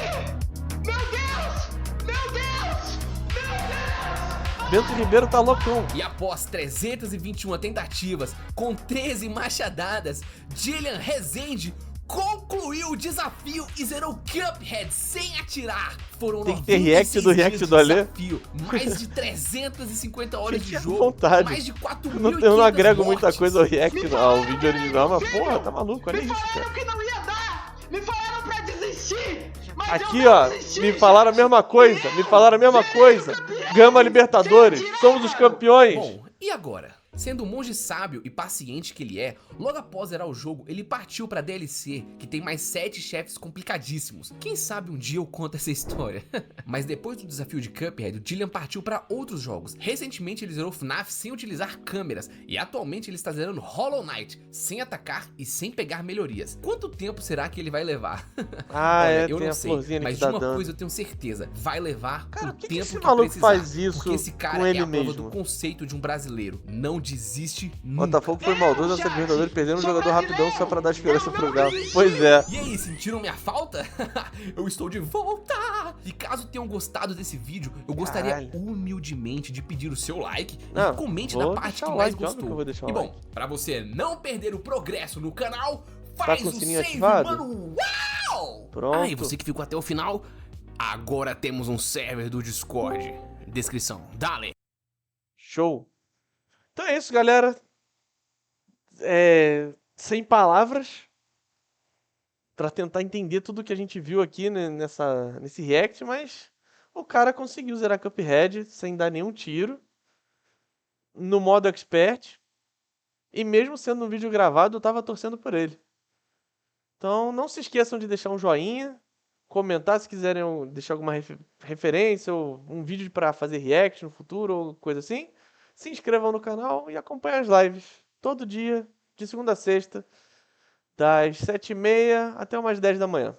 S4: Meu Deus! Meu Deus! Meu Deus!
S1: Bento Ribeiro tá loucão.
S2: E após 321 tentativas, com 13 machadadas, Jillian Rezende concluiu o desafio e zerou Cuphead sem atirar. Foram
S1: Tem que ter react do react do Alê.
S2: desafio, mais de 350 horas de
S1: Fique à
S2: jogo,
S1: vontade.
S2: mais de 4.500
S1: Eu não agrego
S2: mortes.
S1: muita coisa ao react, ao vídeo original, mas porra, tá maluco, olha
S4: Me
S1: isso,
S4: falaram
S1: cara.
S4: que não ia dar! Me falaram pra desistir! Mas
S1: Aqui,
S4: eu não
S1: ó,
S4: desisti,
S1: me falaram a
S4: gente.
S1: mesma coisa, me falaram a mesma coisa. Gama Libertadores, somos os campeões.
S2: Bom, e agora? Sendo um monge sábio e paciente que ele é, logo após zerar o jogo, ele partiu pra DLC, que tem mais 7 chefes complicadíssimos. Quem sabe um dia eu conto essa história. Mas depois do desafio de Cuphead, o Jillian partiu pra outros jogos. Recentemente ele zerou FNAF sem utilizar câmeras, e atualmente ele está zerando Hollow Knight, sem atacar e sem pegar melhorias. Quanto tempo será que ele vai levar?
S1: Ah,
S2: Olha,
S1: é,
S2: eu
S1: tem
S2: não
S1: a
S2: sei,
S1: florzinha ali
S2: mas
S1: que
S2: de
S1: dá
S2: uma
S1: dano.
S2: coisa eu tenho certeza, vai levar
S1: Cara,
S2: o
S1: por que
S2: tempo
S1: esse
S2: que
S1: maluco
S2: precisar,
S1: faz isso
S2: porque esse cara
S1: com
S2: é
S1: ele
S2: a prova
S1: mesmo?
S2: do conceito de um brasileiro. Não desiste nunca.
S1: Botafogo foi maldoso nessa Libertadores, perdendo um jogador rapidão só pra dar esperança pro Galo. Pois é.
S2: E aí, sentiram minha falta? Eu estou de volta! E caso tenham gostado desse vídeo, eu gostaria
S1: Caralho.
S2: humildemente de pedir o seu like
S1: Não,
S2: e comente
S1: vou
S2: na parte
S1: deixar
S2: que
S1: o
S2: mais
S1: like, óbvio que
S2: gostou.
S1: eu vou deixar o
S2: E bom,
S1: like.
S2: pra você não perder o progresso no canal,
S1: Tá
S2: faz
S1: com o
S2: o
S1: sininho
S2: save,
S1: ativado?
S2: mano! Uau!
S1: Pronto.
S2: Ah, e você que ficou até o final, agora temos um server do Discord. Descrição, dale!
S1: Show. Então é isso, galera. Sem palavras pra tentar entender tudo que a gente viu aqui, né, nesse react, mas o cara conseguiu zerar Cuphead sem dar nenhum tiro no modo expert e mesmo sendo um vídeo gravado, eu tava torcendo por ele. Então não se esqueçam de deixar um joinha, comentar se quiserem deixar alguma referência ou um vídeo pra fazer react no futuro ou coisa assim. Se inscrevam no canal e acompanhem as lives todo dia, de segunda a sexta, das 7h30 até umas 10 da manhã.